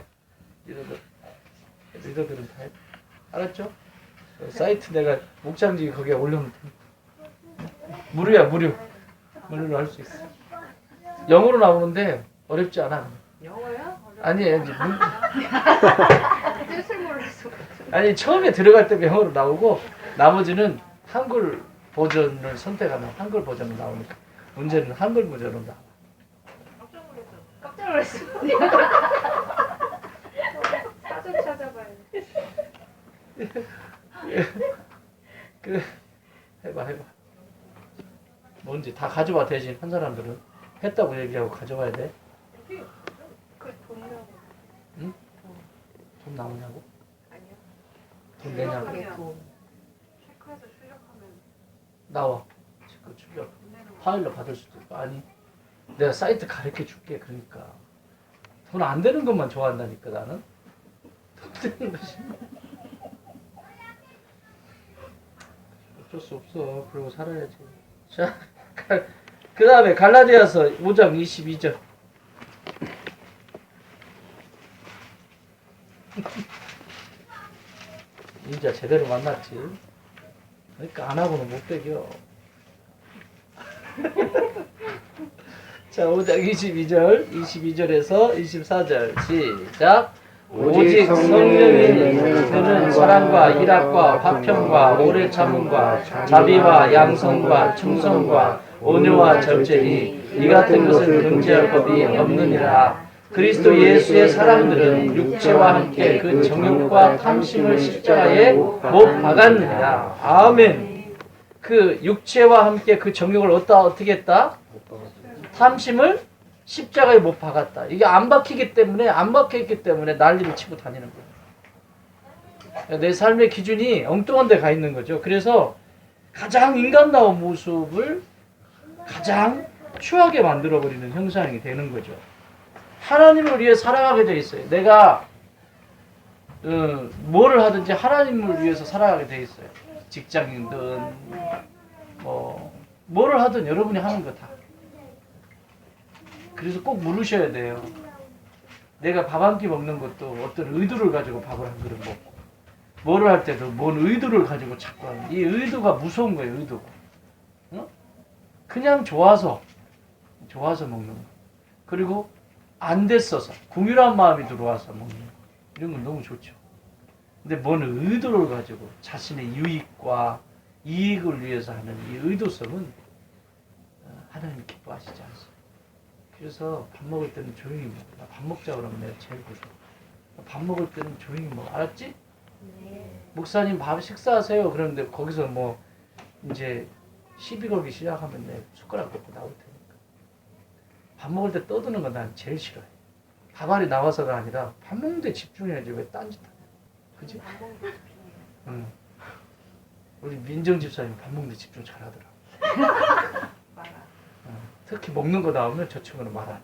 리더들은 다 해봐. 알았죠? 사이트 내가 목장지 거기에 올려놓을 테니까. 무료야, 무료. 무료로 할 수 있어. 영어로 나오는데 어렵지 않아. 영어요? 아니, 뜻을 몰라서. 아니 처음에 들어갈 때 영어로 나오고 나머지는 한글 버전을 선택하면 한글 버전으로 나오니까 문제는 한글 버전으로 나와. 깜짝 놀랐어. 사전 찾아봐야 돼. 그래 해봐. 뭔지 다 가져와. 대신 한 사람들은 했다고 얘기하고 가져와야 돼. 그돈 나고. 응? 돈 나오냐고? 아니요. 돈 내냐고? 돈. 체크해서 출력하면 나와. 그 출력 파일로 받을 수도 있고. 아니 내가 사이트 가르쳐 줄게. 그러니까 돈 안 되는 것만 좋아한다니까 나는. 돈 되는 것이 어쩔 수 없어. 그러고 살아야지. 자, 그 다음에 갈라디아서 5장 22절. 인자 제대로 만났지. 그러니까 안 하고는 못 배겨. 자, 5장 22절에서 24절 시작. 오직 성령이 그는 사랑과 희락과 화평과 오래 참음과 자비와 양성과 충성과 온유와 절제니 이 같은 것을 금지할 법이 없느니라. 그리스도 예수의 사람들은 육체와 함께 그 정욕과 탐심을 십자가에 못 박았느니라. 아멘. 그 육체와 함께 그 정욕을 어떻게 했다? 탐심을 십자가에 못 박았다. 이게 안 박히기 때문에 안 박혀있기 때문에 난리를 치고 다니는 거예요. 내 삶의 기준이 엉뚱한 데 가 있는 거죠. 그래서 가장 인간다운 모습을 가장 추하게 만들어버리는 형상이 되는 거죠. 하나님을 위해 살아가게 돼 있어요. 내가 뭐를 하든지 하나님을 위해서 살아가게 돼 있어요. 직장이든 뭐를 하든 여러분이 하는 거 다. 그래서 꼭 물으셔야 돼요. 내가 밥 한 끼 먹는 것도 어떤 의도를 가지고 밥을 한 그릇 먹고 뭐를 할 때도 뭔 의도를 가지고 자꾸 하는 이 의도가 무서운 거예요. 의도가. 그냥 좋아서 먹는 거. 그리고 안 됐어서 궁휼한 마음이 들어와서 먹는 거. 이런 건 너무 좋죠. 근데 뭔 의도를 가지고 자신의 유익과 이익을 위해서 하는 이 의도성은 하나님이 기뻐하시지 않습니다. 그래서 밥 먹을 때는 조용히 먹어. 나 밥 먹자 그러면 내가 제일 무서워. 밥 먹을 때는 조용히 먹어. 알았지? 목사님 밥 식사하세요. 그러는데 거기서 뭐 이제 시비 걸기 시작하면 내 숟가락 놓고 나올 테니까. 밥 먹을 때 떠드는 건 난 제일 싫어해. 밥알이 나와서가 아니라 밥 먹는데 집중해야지 왜 딴짓 하냐. 그지? 응. 우리 민정 집사님 밥 먹는데 집중 잘하더라. 특히 먹는 거 나오면 저 친구는 말 안 해.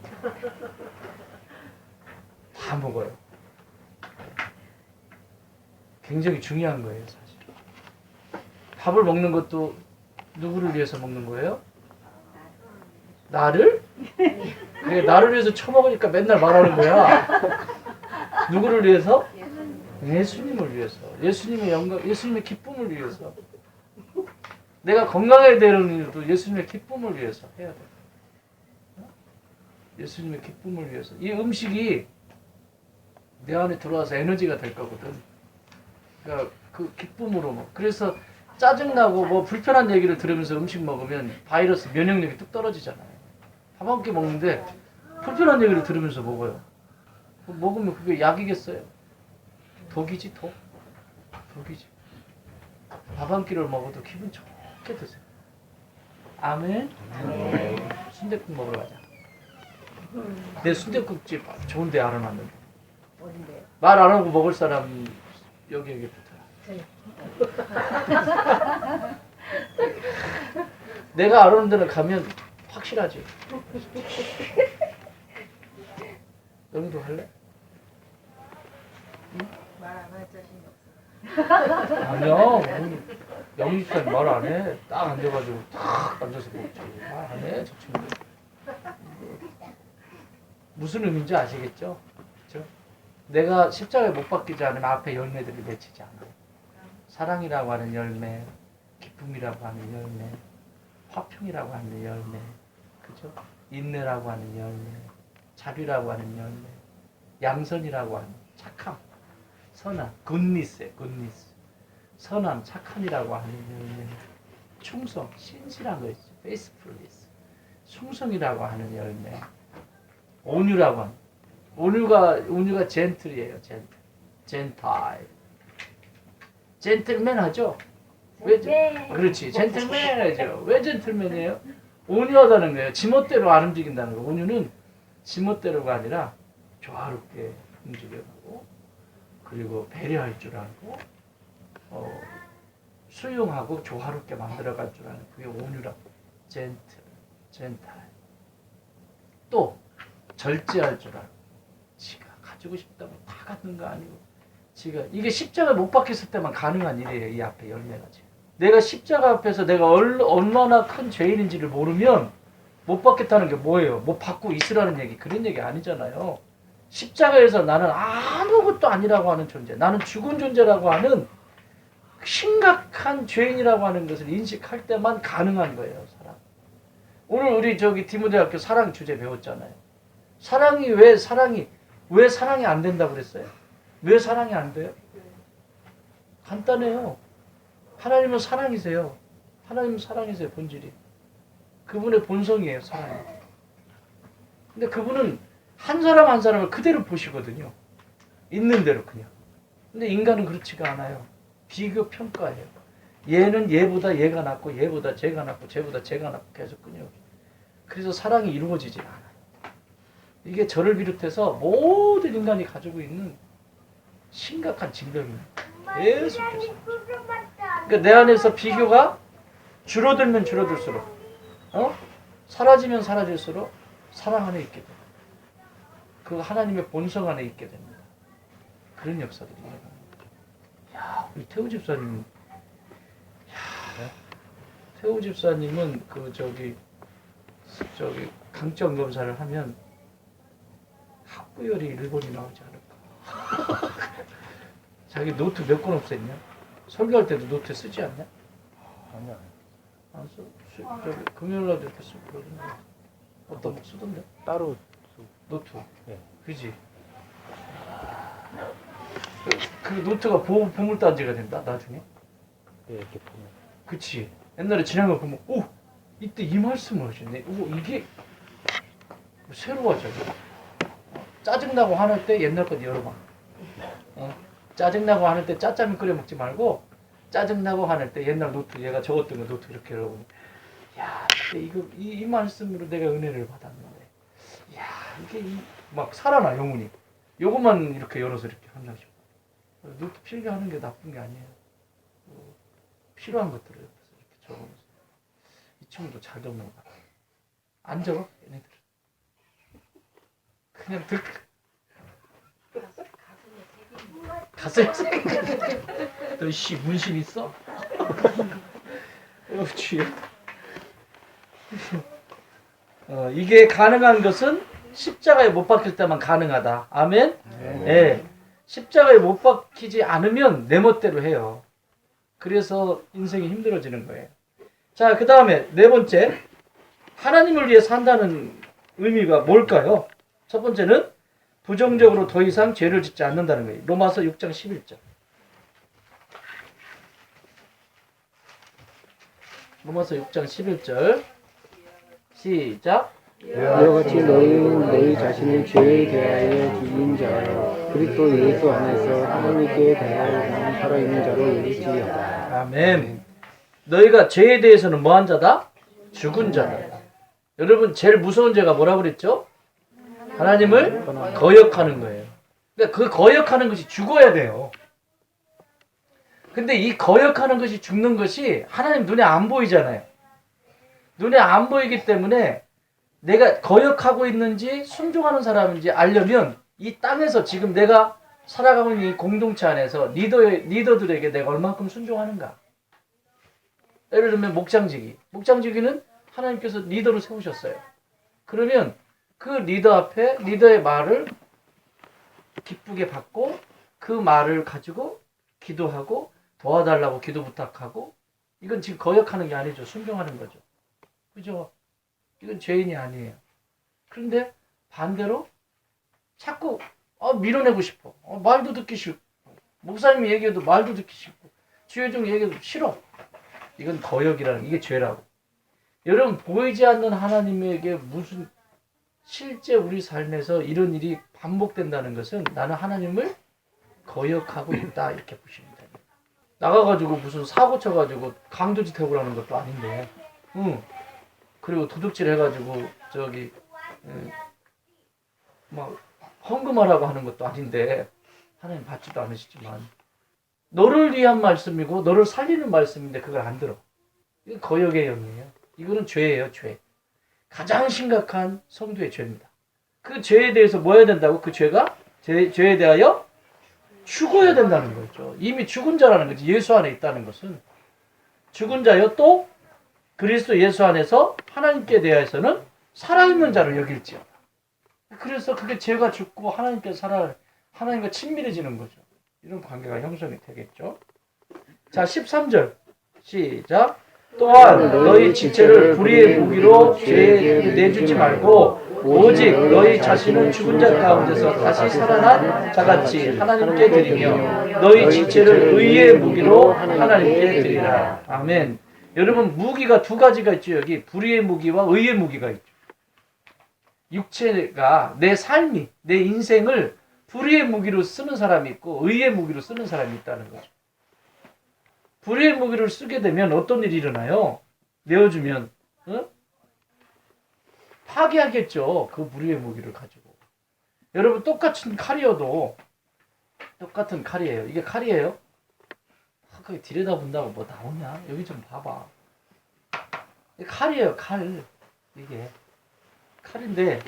다 먹어요. 굉장히 중요한 거예요, 사실. 밥을 먹는 것도 누구를 위해서 먹는 거예요? 나를? 그래, 나를 위해서 처먹으니까 맨날 말하는 거야. 누구를 위해서? 예수님을 위해서. 예수님의 영광, 예수님의 기쁨을 위해서. 내가 건강해야 되는 이유도 예수님의 기쁨을 위해서 해야 돼. 예수님의 기쁨을 위해서. 이 음식이 내 안에 들어와서 에너지가 될 거거든. 그러니까 그 기쁨으로 먹. 그래서 짜증나고 뭐 불편한 얘기를 들으면서 음식 먹으면 바이러스 면역력이 뚝 떨어지잖아요. 밥 한 끼 먹는데 불편한 얘기를 들으면서 먹어요. 먹으면 그게 약이겠어요? 독이지, 독. 독이지. 밥 한 끼를 먹어도 기분 좋게 드세요. 아멘. 순댓국 먹으러 가자. 내 순댓국집 좋은데 알아놨는데. 어딘데요? 말 안 하고 먹을 사람 여기 붙어라. 내가 알아놓은 데는 가면 확실하지. 너희도 할래? 말 안 할 자신이 없어. 아니야. 영립사님 말 안 해. 딱 앉아가지고 탁 앉아서 먹지. 말 안 해, 저 친구. 무슨 의미인지 아시겠죠? 그렇죠? 내가 십자가에 못 박히지 않으면 앞에 열매들이 맺히지 않아요. 사랑이라고 하는 열매, 기쁨이라고 하는 열매, 화평이라고 하는 열매, 그죠? 인내라고 하는 열매, 자비라고 하는 열매, 양선이라고 하는 착함, 선함, 굿니스에 굿니스, 선함, 착함이라고 하는 열매, 충성, 신실한 거 있죠. 페이스풀리스, 충성이라고 하는 열매, 온유라고 하는, 온유가 젠틀이에요. 젠타일. 젠틀맨 하죠? 왜? 그렇지. 젠틀맨 하죠. 왜 젠틀맨이에요? 온유하다는 거예요. 지멋대로 안 움직인다는 거예요. 온유는 지멋대로가 아니라 조화롭게 움직여가고, 그리고 배려할 줄 알고, 수용하고 조화롭게 만들어갈 줄 아는 그게 온유라고. 젠타일. 또 절제할 줄 알고. 지가 가지고 싶다고 다 갖는 거 아니고, 지가 이게 십자가 못 박혔을 때만 가능한 일이에요. 이 앞에 열매가 지금. 내가 십자가 앞에서 내가 얼마나 큰 죄인인지를 모르면 못 받겠다는 게 뭐예요? 못 받고 있으라는 얘기, 그런 얘기 아니잖아요. 십자가에서 나는 아무것도 아니라고 하는 존재, 나는 죽은 존재라고 하는 심각한 죄인이라고 하는 것을 인식할 때만 가능한 거예요. 사랑. 오늘 우리 디모데학교 사랑 주제 배웠잖아요. 왜 사랑이 안 된다고 그랬어요? 왜 사랑이 안 돼요? 간단해요. 하나님은 사랑이세요. 하나님은 사랑이세요, 본질이. 그분의 본성이에요, 사랑이. 근데 그분은 한 사람 한 사람을 그대로 보시거든요. 있는 대로 그냥. 근데 인간은 그렇지가 않아요. 비교 평가해요. 얘는 얘보다 얘가 낫고, 얘보다 쟤가 낫고, 쟤보다 쟤가 낫고 계속 끊여. 그래서 사랑이 이루어지지 않아요. 이게 저를 비롯해서 모든 인간이 가지고 있는 심각한 질병입니다. 계속해서. 그러니까 내 안에서 비교가 줄어들면 줄어들수록, 사라지면 사라질수록 사랑 안에 있게 됩니다. 그 하나님의 본성 안에 있게 됩니다. 그런 역사들이 일어납니다. 야, 우리 태우 집사님, 태우 집사님은 강점 검사를 하면 학부열이 일본이 나오지 않을까. 자기 노트 몇 권 없앴냐? 설교할 때도 노트 쓰지 않냐? 아니야. 안 써. 금요일날도 이렇게 쓰고 그러던데. 어떤 거 쓰던데? 따로 노트. 네. 그지? 그 노트가 보물단지가 된다, 나중에? 이렇게 보면. 그치. 옛날에 지난 거 보면 오 이때 이 말씀을 하셨네. 오 이게 새로워져요. 짜증나고 화날 때 옛날 것 열어봐. 짜증나고 화날 때 짜장면 끓여 먹지 말고 짜증나고 화날 때 옛날 노트 얘가 적었던 거 노트 이렇게 열어보면 야 그때 이거 이 말씀으로 내가 은혜를 받았는데 야 이게 막 살아나 영혼이. 요것만 이렇게 열어서 이렇게 한다고. 노트 필기하는 게 나쁜 게 아니에요. 필요한 것들을 옆에서 이렇게 적으면서 이 친구도 잘 적는 것 같아. 안 적어? 얘네들 그냥 가슴에 새긴 너씨 문신 있어? 그렇지. 이게 가능한 것은 십자가에 못 박힐 때만 가능하다. 아멘? 네. 십자가에 못 박히지 않으면 내 멋대로 해요. 그래서 인생이 힘들어지는 거예요. 자, 그 다음에 네 번째. 하나님을 위해 산다는 의미가 뭘까요? 첫 번째는 부정적으로 더 이상 죄를 짓지 않는다는 거예요. 로마서 6장 11절. 로마서 6장 11절. 시작. 이와 같이 너희는 너희 자신을 죄에 대하여 죽인 자요 그리스도 예수 안에서 하나님께 대하여 살아있는 자로 여길지어다. 아멘. 너희가 죄에 대해서는 뭐한 자다? 죽은 자다. 여러분 제일 무서운 죄가 뭐라고 그랬죠? 하나님을 거역하는 거예요. 그러니까 그 거역하는 것이 죽어야 돼요. 근데 이 거역하는 것이 죽는 것이 하나님 눈에 안 보이잖아요. 눈에 안 보이기 때문에 내가 거역하고 있는지 순종하는 사람인지 알려면 이 땅에서 지금 내가 살아가고 있는 이 공동체 안에서 리더들에게 내가 얼만큼 순종하는가. 예를 들면 목장지기는 하나님께서 리더로 세우셨어요. 그러면 그 리더 앞에 리더의 말을 기쁘게 받고 그 말을 가지고 기도하고 도와달라고 기도 부탁하고 이건 지금 거역하는 게 아니죠. 순종하는 거죠. 그죠? 이건 죄인이 아니에요. 그런데 반대로 자꾸 밀어내고 싶어. 말도 듣기 싫고 목사님이 얘기해도 말도 듣기 싫고 주여정 얘기해도 싫어. 이건 거역이라는 이게 죄라고. 여러분 보이지 않는 하나님에게 무슨 실제 우리 삶에서 이런 일이 반복된다는 것은 나는 하나님을 거역하고 있다 이렇게 보시면 됩니다. 나가가지고 무슨 사고 쳐가지고 강도짓 해보라는 것도 아닌데 그리고 도둑질 해가지고 막 헌금하라고 하는 것도 아닌데 하나님 받지도 않으시지만 너를 위한 말씀이고 너를 살리는 말씀인데 그걸 안 들어. 이건 거역의 영이에요. 이거는 죄예요. 죄. 가장 심각한 성도의 죄입니다. 그 죄에 대해서 뭐 해야 된다고? 그 죄에 대하여 죽어야 된다는 거죠. 이미 죽은 자라는 거지. 예수 안에 있다는 것은 죽은 자여 또 그리스도 예수 안에서 하나님께 대하여서는 살아있는 자를 여길지어다. 그래서 그게 죄가 죽고 하나님과 친밀해지는 거죠. 이런 관계가 형성이 되겠죠. 자, 13절 시작. 또한 너희 지체를 불의의 무기로 죄에 내주지 말고 오직 너희 자신은 죽은 자 가운데서 다시 살아난 자같이 하나님께 드리며 너희 지체를 의의 무기로 하나님께 드리라. 아멘. 여러분 무기가 두 가지가 있죠. 여기 불의의 무기와 의의 무기가 있죠. 육체가 내 삶이 내 인생을 불의의 무기로 쓰는 사람이 있고 의의 무기로 쓰는 사람이 있다는 거죠. 불의의 무기를 쓰게 되면 어떤 일이 일어나요? 내어주면 파괴하겠죠. 그 불의의 무기를 가지고. 여러분 똑같은 칼이어도 똑같은 칼이에요. 이게 칼이에요? 거기 들여다본다고 뭐 나오냐? 여기 좀 봐봐. 칼이에요. 칼. 이게 칼인데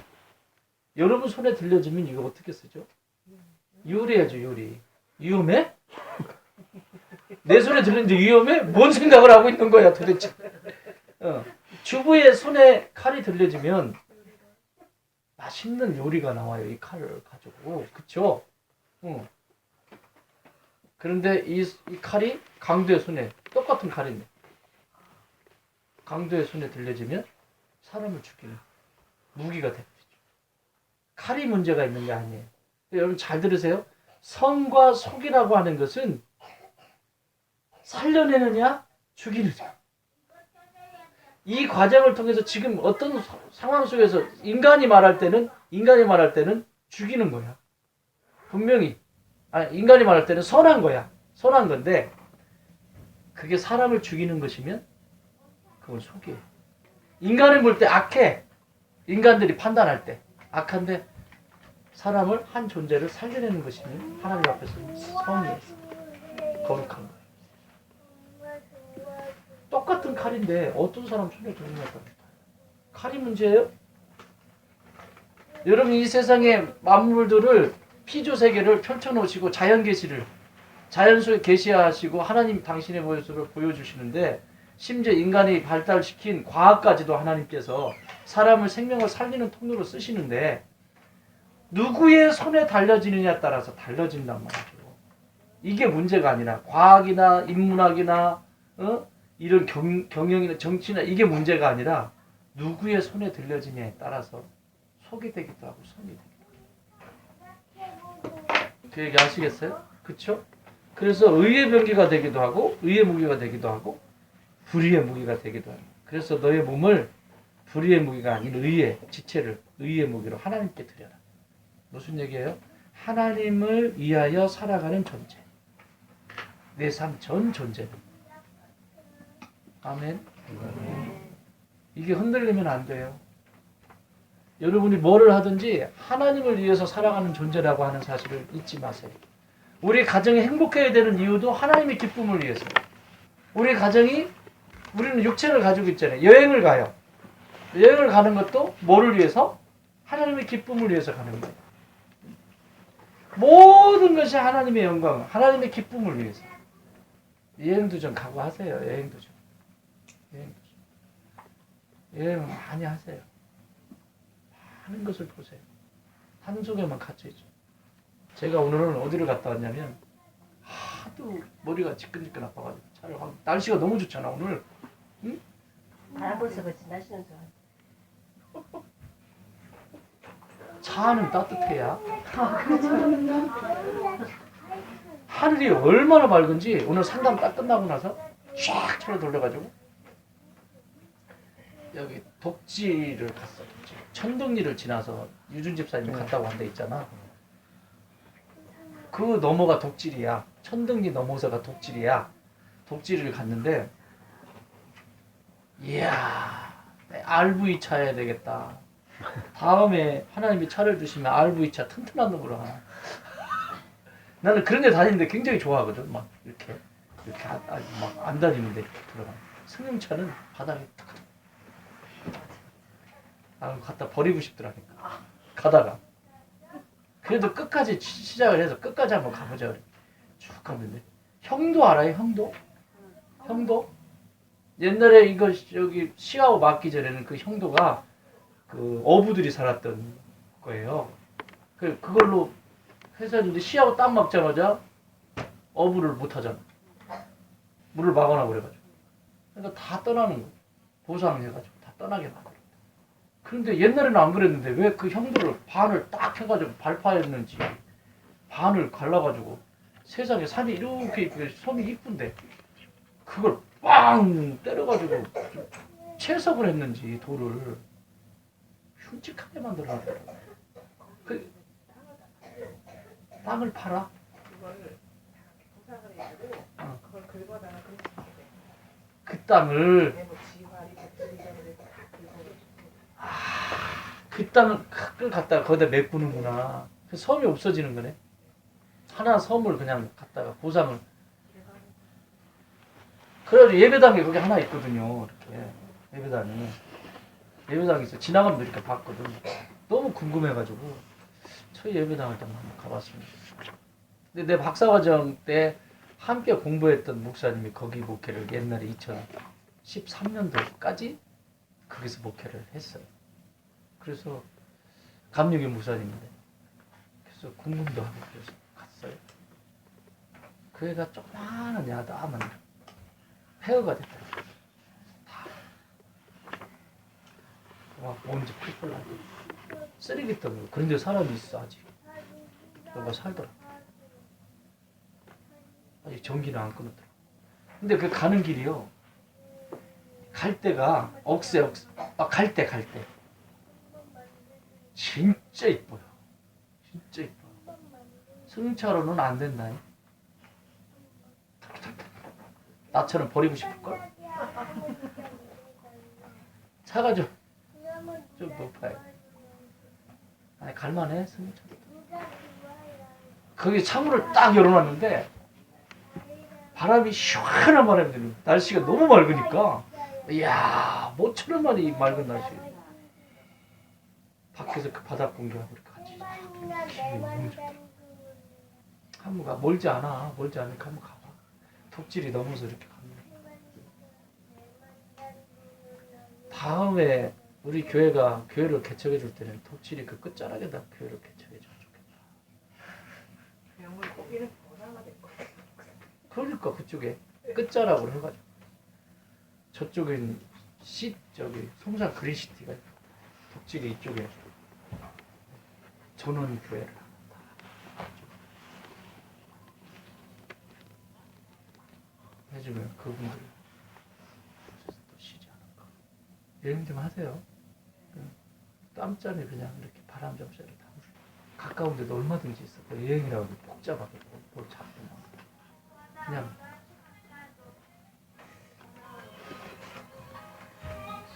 여러분 손에 들려주면 이거 어떻게 쓰죠? 요리해야죠. 요리. 위험해? 내 손에 들리는데 위험해? 뭔 생각을 하고 있는 거야 도대체. 주부의 손에 칼이 들려지면 맛있는 요리가 나와요. 이 칼을 가지고. 그쵸? 그런데 이 칼이 강도의 손에 똑같은 칼인데 강도의 손에 들려지면 사람을 죽이는 무기가 됩니다. 칼이 문제가 있는 게 아니에요. 여러분 잘 들으세요. 성과 속이라고 하는 것은 살려내느냐 죽이느냐. 이 과정을 통해서 지금 어떤 상황 속에서 인간이 말할 때는 죽이는 거야. 분명히 인간이 말할 때는 선한 거야. 선한 건데 그게 사람을 죽이는 것이면 그건 속이에요. 인간을 볼 때 악해. 인간들이 판단할 때 악한데 사람을 한 존재를 살려내는 것이면 하나님 앞에서 성이에요. 거룩한 거예요. 똑같은 칼인데 어떤 사람 손에 들리냐고 합니다. 칼이 문제예요? 여러분 이 세상의 만물들을 피조 세계를 펼쳐놓으시고 자연 계시를 자연 속에 계시하시고 하나님 당신의 모습을 보여주시는데 심지어 인간이 발달시킨 과학까지도 하나님께서 사람을 생명을 살리는 통로로 쓰시는데 누구의 손에 달려지느냐에 따라서 달려진단 말이죠. 이게 문제가 아니라 과학이나 인문학이나 이런 경영이나 정치나 이게 문제가 아니라 누구의 손에 들려지냐에 따라서 속이 되기도 하고 성이 되기도 하고. 그 얘기 아시겠어요? 그쵸? 그래서 의의 병기가 되기도 하고 의의 무기가 되기도 하고 불의의 무기가 되기도 하고. 그래서 너의 몸을 불의의 무기가 아닌 의의 지체를 의의 무기로 하나님께 드려라. 무슨 얘기예요? 하나님을 위하여 살아가는 존재. 내 삶 전 존재는. 아멘. 이게 흔들리면 안 돼요. 여러분이 뭐를 하든지 하나님을 위해서 살아가는 존재라고 하는 사실을 잊지 마세요. 우리 가정이 행복해야 되는 이유도 하나님의 기쁨을 위해서. 우리는 육체를 가지고 있잖아요. 여행을 가요. 여행을 가는 것도 뭐를 위해서? 하나님의 기쁨을 위해서 가는 거예요. 모든 것이 하나님의 영광, 하나님의 기쁨을 위해서. 여행도 좀 가고 하세요. 여행도 좀. 여행을 많이 하세요. 많은 것을 보세요. 산속에만 갇혀있죠. 제가 오늘은 어디를 갔다 왔냐면 하도 머리가 지끈지끈 아파가지고 차를 날씨가 너무 좋잖아 오늘. 응? 바라보면서 그렇지 날씨는 좋아. 차는 따뜻해야. 하늘이 얼마나 밝은지 오늘 상담 딱 끝나고 나서 쫙 차를 돌려가지고 여기 독지를 갔어. 독지. 천둥리를 지나서 유준 집사님이 갔다고 한 데 있잖아. 그 너머가 독질이야. 천둥리 넘어서가 독질이야. 독지를 갔는데 이야 RV 차 해야 되겠다. 다음에 하나님이 차를 주시면 RV 차 튼튼한 놈으로 하나. 나는 그런 데 다니는데 굉장히 좋아하거든. 막 이렇게 막 안 다니는데 이렇게 들어가. 승용차는 바닥에 탁. 갖다 버리고 싶더라니까. 가다가. 그래도 끝까지 시작을 해서 끝까지 한번 가보자 그래. 쭉 가는데 형도 알아요? 형도? 옛날에 이거 여기 시아오 맞기 전에는 그 형도가 그 어부들이 살았던 거예요. 그걸로 해서 이제 시아오 딱 막자마자 어부를 못 하잖아. 물을 막아놔 그래가지고. 그러니까 다 떠나는 거예요. 보상해가지고 다 떠나게 만들어. 그런데 옛날에는 안 그랬는데 왜 그 형들을 반을 딱 해가지고 발파했는지 반을 갈라가지고 세상에 산이 이렇게 섬이 이쁜데 그걸 빵 때려가지고 채석을 했는지 돌을 흉측하게 만들어놨더라고요. 그 땅을 팔아? 그걸 부상을 해주고 그걸 긁어다가 그렇게 그 땅을 뭐 지화리 백두리가 그래서 다 긁어. 그 땅을 갖다가 거기다 메꾸는구나. 그 섬이 없어지는 거네. 하나 섬을 그냥 갖다가 보상을. 그래가지고 예배당에 거기 하나 있거든요. 이렇게 예배당이 있어. 지나가면 이렇게 봤거든. 너무 궁금해가지고 저희 예배당을 딱 한번 가봤습니다. 근데 내 박사과정 때 함께 공부했던 목사님이 거기 목회를 옛날에 2013년도까지 거기서 목회를 했어요. 그래서 감리교 목사님인데 그래서 궁금도 하고 그래서 갔어요. 그 애가 조그마한 야다만 폐허가 됐더라고요. 다 막 먼지 풀풀 나고 쓰레기통으로. 그런데 사람이 있어 아직. 누가 살더라. 아직 전기는 안 끊었더라. 근데 그 가는 길이요 갈 때가 억세. 갈 때. 진짜 이뻐요. 진짜 이뻐. 승차로는 안 된다. 나처럼 버리고 싶을걸? 차가 좀 높아요. 아니 갈만해 승차로. 거기 창문을 딱 열어놨는데 바람이 시원한 바람이 드는. 날씨가 너무 맑으니까 이야 모처럼 만이 맑은 날씨. 밖에서 그 바닥 공기하고 이렇게 같이 기분이 너무 좋다. 한번 가. 멀지 않으니까 한번 가봐. 톡질이 넘어서 이렇게 갑니다. 다음에 우리 교회를 개척해 줄 때는 톡질이 그 끝자락에다 교회를 개척해 주면 좋겠다. 영을 거기는 번화가 될 거야. 그러니까 그쪽에 끝자락으로 해가지고 저쪽엔 저기 송산 그린시티가 있고 덕질이 이쪽에 전원 교회를 해주면 그분들 또 쉬지 않을까. 여행 좀 하세요. 땀짬이 그냥 이렇게 바람 좀 쐬러 다 가까운 데도 얼마든지 있어. 여행이라고 복잡하게 뭘 잡고 그냥.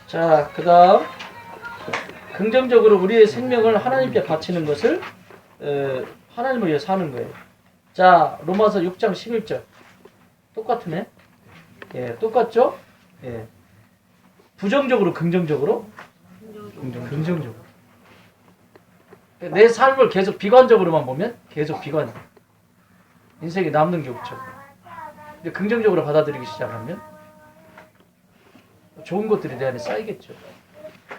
자, 그 다음 긍정적으로 우리의 생명을 하나님께 바치는 것을 하나님을 위해 사는 거예요. 자, 로마서 6장 11절 똑같으네. 예, 똑같죠? 예. 부정적으로 긍정적으로? 긍정적으로. 내 삶을 계속 비관적으로만 보면 계속 비관. 인생에 남는 게 없죠. 근데 긍정적으로 받아들이기 시작하면 좋은 것들이 내 안에 쌓이겠죠.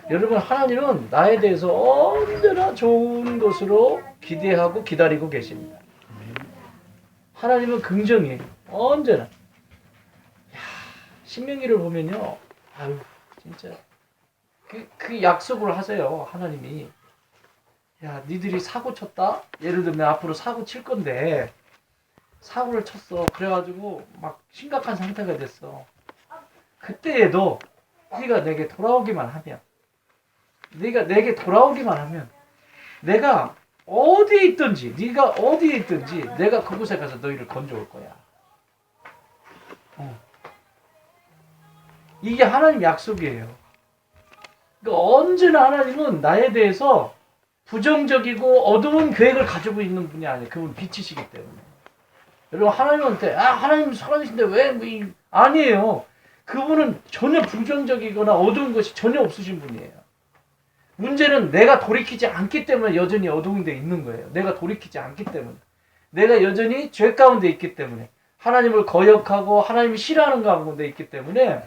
여러분, 하나님은 나에 대해서 언제나 좋은 것으로 기대하고 기다리고 계십니다. 하나님은 긍정이에요. 언제나. 야, 신명기를 보면요. 아유, 진짜. 그 약속을 하세요. 하나님이. 야, 니들이 사고 쳤다? 예를 들면 앞으로 사고 칠 건데 사고를 쳤어. 그래가지고 막 심각한 상태가 됐어. 그때에도 네가 내게 돌아오기만 하면 내가 어디에 있든지 네가 어디에 있든지 내가 그곳에 가서 너희를 건져올 거야. 이게 하나님 약속이에요. 그러니까 언제나 하나님은 나에 대해서 부정적이고 어두운 계획을 가지고 있는 분이 아니에요. 그분 빛이시기 때문에. 여러분, 하나님한테 하나님 살아계신데 왜 아니에요. 그분은 전혀 부정적이거나 어두운 것이 전혀 없으신 분이에요. 문제는 내가 돌이키지 않기 때문에 여전히 어두운 데 있는 거예요. 내가 돌이키지 않기 때문에. 내가 여전히 죄 가운데 있기 때문에. 하나님을 거역하고 하나님이 싫어하는 가운데 있기 때문에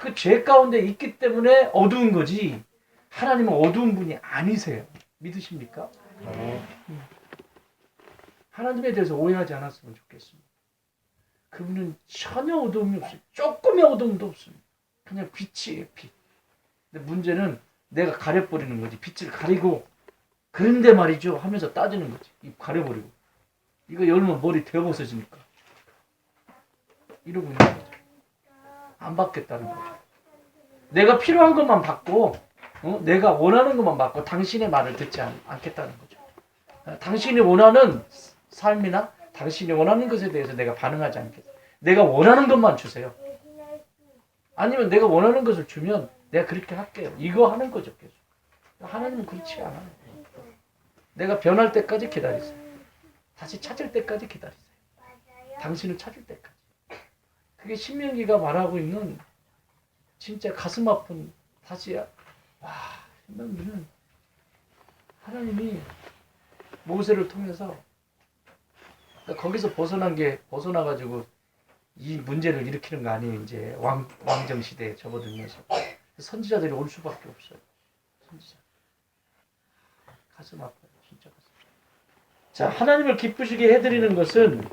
그 죄 가운데 있기 때문에 어두운 거지. 하나님은 어두운 분이 아니세요. 믿으십니까? 하나님에 대해서 오해하지 않았으면 좋겠습니다. 그분은 전혀 어두움이 없어요. 조금의 어두움도 없습니다. 그냥 빛이에요, 빛. 근데 문제는 내가 가려버리는 거지. 빛을 가리고 그런데 말이죠 하면서 따지는 거지. 입 가려버리고. 이거 열면 머리 되어벗어지니까. 이러고 있는 거죠. 안 받겠다는 거죠. 내가 필요한 것만 받고 내가 원하는 것만 받고 당신의 말을 듣지 않겠다는 거죠. 당신이 원하는 삶이나 당신이 원하는 것에 대해서 내가 반응하지 않겠다. 내가 원하는 것만 주세요. 아니면 내가 원하는 것을 주면 내가 그렇게 할게요. 이거 하는 거죠. 계속. 하나님은 그렇지 않아요. 내가 변할 때까지 기다리세요. 다시 찾을 때까지 기다리세요. 당신을 찾을 때까지. 그게 신명기가 말하고 있는 진짜 가슴 아픈 다시야. 와, 신명기는 하나님이 모세를 통해서 거기서 벗어나가지고 이 문제를 일으키는 거 아니에요. 이제 왕정 시대에 접어들면서 선지자들이 올 수밖에 없어요. 선지자. 가슴 아파요. 진짜 가슴. 자, 하나님을 기쁘시게 해드리는 것은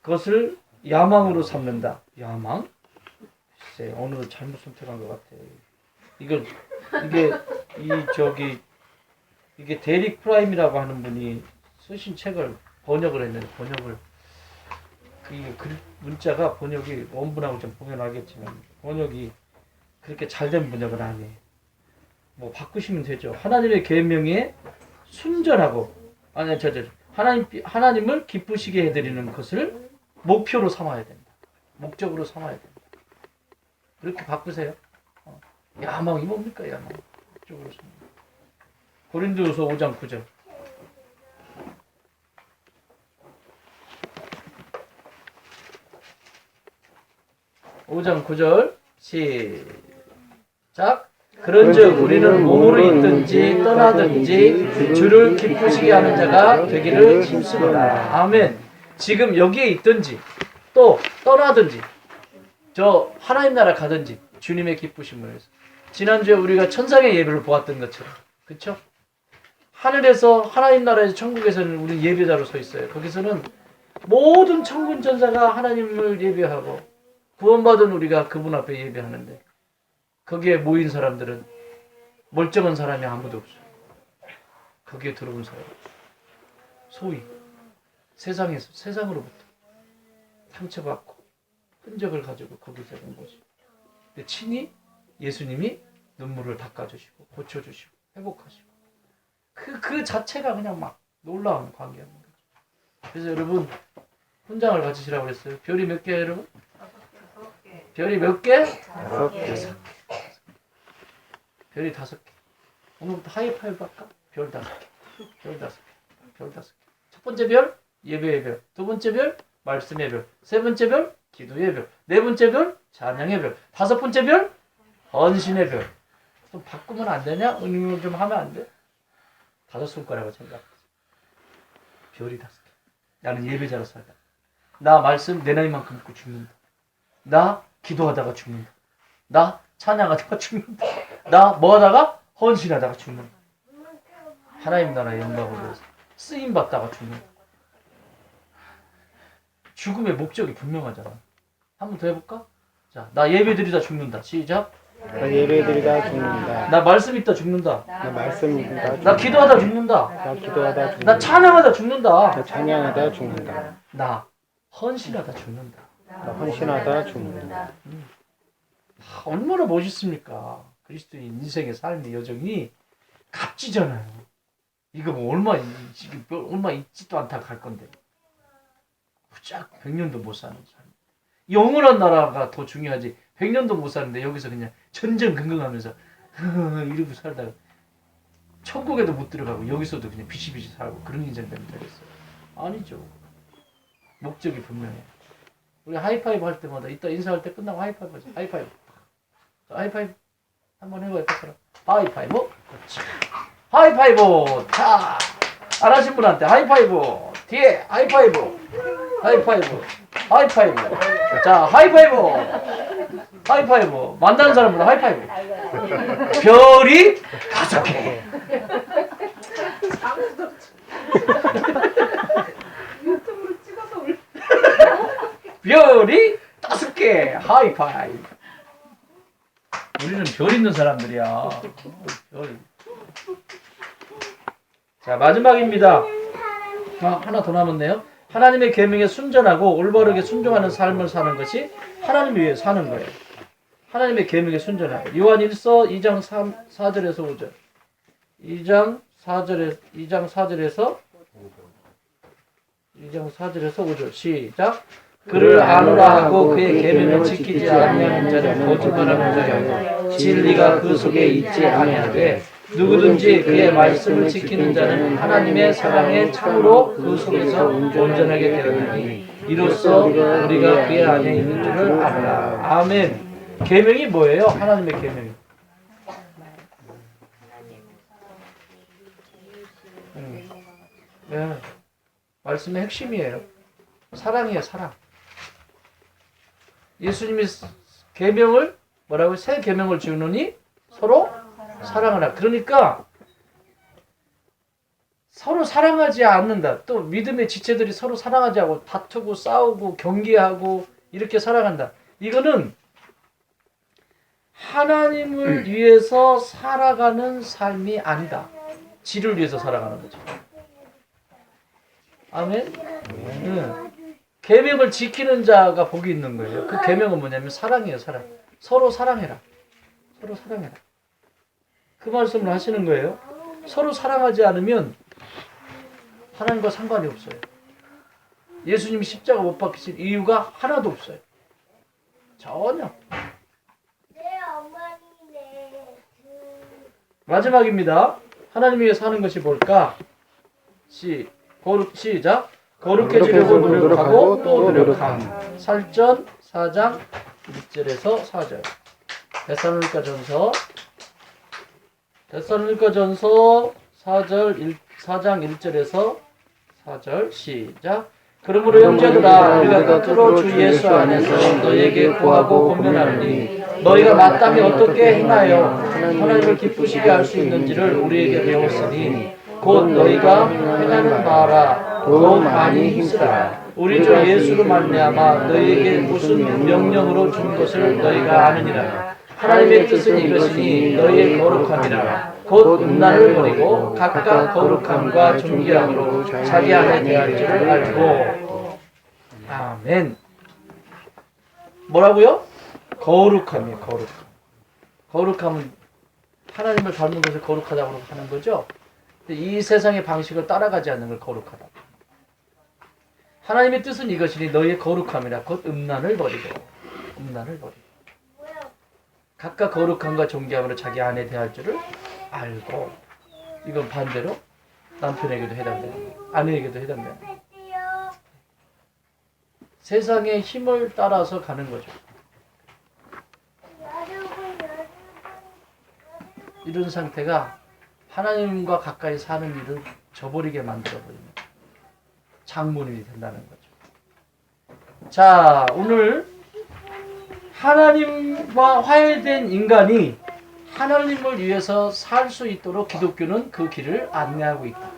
그것을 야망으로 삼는다. 야망? 글쎄, 오늘은 잘못 선택한 것 같아. 이게 데릭 프라임이라고 하는 분이 쓰신 책을 번역을 했는데 문자가 번역이 원문하고 좀 보면 알겠지만 번역이 그렇게 잘된 번역은 아니에요. 뭐 바꾸시면 되죠. 하나님의 계명에 순전하고 아니 하나님을 기쁘시게 해드리는 것을 목표로 삼아야 된다. 목적으로 삼아야 된다. 그렇게 바꾸세요. 야망이 뭡니까 야망? 목적으로 삼아. 고린도후서 5장 9절. 5장 9절 시작. 그런즉 우리는 몸으로 있든지 떠나든지 주를 기쁘시게 하는 자가 되기를 힘쓰노라. 아멘. 지금 여기에 있든지 또 떠나든지 저 하나님 나라 가든지 주님의 기쁘심을 위해서. 지난주에 우리가 천상의 예배를 보았던 것처럼 그렇죠? 하늘에서 하나님 나라의 천국에서는 우리 예배자로 서 있어요. 거기서는 모든 천군 천사가 하나님을 예배하고 구원받은 우리가 그분 앞에 예배하는데 거기에 모인 사람들은 멀쩡한 사람이 아무도 없어요. 거기에 들어온 사람 소위 세상으로부터 상처받고 흔적을 가지고 거기서 온 거지. 근데 친히 예수님이 눈물을 닦아주시고 고쳐주시고 회복하시고 그 자체가 그냥 막 놀라운 관계였는 거죠. 그래서 여러분 훈장을 가지시라고 그랬어요. 별이 몇 개예요 여러분? 별이 몇 개? 5개. 별이 5개. 오늘부터 하이파이브 할까? 별 5개. 별 5개. 별 5개. 첫 번째 별, 예배의 별. 두 번째 별, 말씀의 별. 세 번째 별, 기도의 별. 네 번째 별, 찬양의 별. 다섯 번째 별, 헌신의 별. 좀 바꾸면 안 되냐? 응용을 좀 하면 안 돼? 5손가락을 생각해. 별이 5개. 나는 예배자로 살다. 나 말씀 내 나이만큼 믿고 죽는다. 나 기도하다가 죽는다. 나 찬양하다가 죽는다. 나 뭐하다가 헌신하다가 죽는다. 하나님 나라의 영광을 위해서 쓰임받다가 죽는다. 죽음의 목적이 분명하잖아. 한 번 더 해볼까? 자, 나 예배드리다 죽는다. 시작. 나 예배드리다 죽는다. 나 말씀 있다 죽는다. 나 말씀 읽다 죽는다. 나 기도하다 죽는다. 나 기도하다 죽는다. 나 찬양하다 죽는다. 나 찬양하다 죽는다. 나 헌신하다 죽는다. 나 헌신하다 죽는다. 얼마나 멋있습니까? 그리스도인 인생의 삶의 여정이 값지잖아요. 이거 뭐 얼마 있지도 않다 갈 건데. 쫙 100년도 못 사는 삶. 영원한 나라가 더 중요하지. 100년도 못 사는데 여기서 그냥 전전긍긍하면서 이러고 살다가 천국에도 못 들어가고 여기서도 그냥 비시비시 살고 그런 인생 되면 되겠어요? 아니죠. 목적이 분명해. 우리 하이파이브 할 때마다 이따 인사할 때 끝나고 하이파이브 하자. 하이파이브. 자, 하이파이브 한번 해봐요. 사람. 하이파이브. 그렇지. 하이파이브. 자, 안 하신 분한테 하이파이브. 뒤에 하이파이브. 하이파이브. 하이파이브. 자, 하이파이브. 하이파이브. 만나는 사람보다 하이파이브. 별이 5개. 유튜브로 찍어서 올려. 별이 5개. 하이파이브. 우리는 별 있는 사람들이야. 별. 자, 마지막입니다. 하나 더 남았네요. 하나님의 계명에 순전하고 올바르게 순종하는 삶을 사는 것이 하나님 위해 사는 거예요. 하나님의 계명에 순전하고. 요한 1서 2장 4절에서 5절. 2장 4절에서 5절. 시작. 그를 아노라 하고 그의 계명을 지키지 아니하는 자는 거짓말하는 자요 진리가 그 속에 있지 아니하되 누구든지 그의 말씀을 지키는 자는 하나님의 사랑에 참으로 그 속에서 온전하게 되었나니 이로써 우리가 그의 안에 있는 줄을 알라. 아멘. 계명이 뭐예요? 하나님의 계명이. 네. 말씀의 핵심이에요. 사랑이에요, 사랑. 예수님이 계명을 뭐라고 새 계명을 지으노니 서로 사랑하라. 그러니까 서로 사랑하지 않는다. 또 믿음의 지체들이 서로 사랑하지 않고 다투고 싸우고 경계하고 이렇게 살아간다. 이거는 하나님을 위해서 살아가는 삶이 아니다. 지를 위해서 살아가는 거죠. 아멘. 계명을 지키는 자가 복이 있는 거예요. 그 계명은 뭐냐면 사랑이에요, 사랑. 서로 사랑해라. 서로 사랑해라. 그 말씀을 하시는 거예요. 서로 사랑하지 않으면 하나님과 상관이 없어요. 예수님이 십자가 못 박히신 이유가 하나도 없어요. 전혀. 마지막입니다. 하나님 위해 사는 것이 뭘까? 시작. 거룩해지려고 노력하고 또 노력함. 살전 4장 1절에서 4절. 데살로니가전서 4장 1절에서 4절 시작. 그러므로 형제들아 우리가 끝으로 주 예수 안에서 너희에게 구하고 권면하노니 너희가 마땅히 어떻게 행하여 하나님을 기쁘시게 할 수 있는지를 우리에게 배웠으니 곧 너희가 행하는 바라 더욱 많이 힘쓰라. 우리 주 예수로 말미암아 너희에게 무슨 명령으로 준 것을 너희가 아느니라. 하나님의 뜻은 이것이니 너희의 거룩함이라. 곧 음란을 버리고 각각 거룩함과 존귀함으로 자기 안에 대할 줄을 알고. 아멘. 뭐라고요? 거룩함이에요. 거룩함은 하나님을 닮는 것을 거룩하다고 하는 거죠. 이 세상의 방식을 따라가지 않는 걸 거룩하다. 하나님의 뜻은 이것이니 너희의 거룩함이라. 곧 음란을 버리고 각각 거룩함과 존귀함으로 자기 아내 대할 줄을 알고. 이건 반대로 남편에게도 해당되는 거예요. 아내에게도 해당되는 거예요. 세상의 힘을 따라서 가는 거죠. 이런 상태가 하나님과 가까이 사는 일을 저버리게 만들어버리는 장본인이 된다는 거죠. 자, 오늘 하나님과 화해된 인간이 하나님을 위해서 살 수 있도록 기독교는 그 길을 안내하고 있다.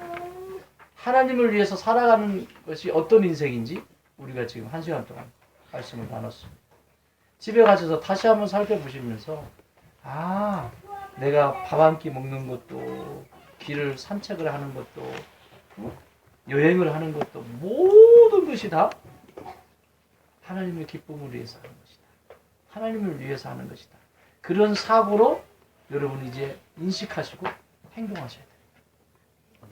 하나님을 위해서 살아가는 것이 어떤 인생인지 우리가 지금 1시간 동안 말씀을 나눴습니다. 집에 가셔서 다시 한번 살펴보시면서 내가 밥 한 끼 먹는 것도, 길을 산책을 하는 것도, 여행을 하는 것도, 모든 것이 다 하나님의 기쁨을 위해서 하는 것이다. 하나님을 위해서 하는 것이다. 그런 사고로 여러분 이제 인식하시고 행동하셔야 돼요.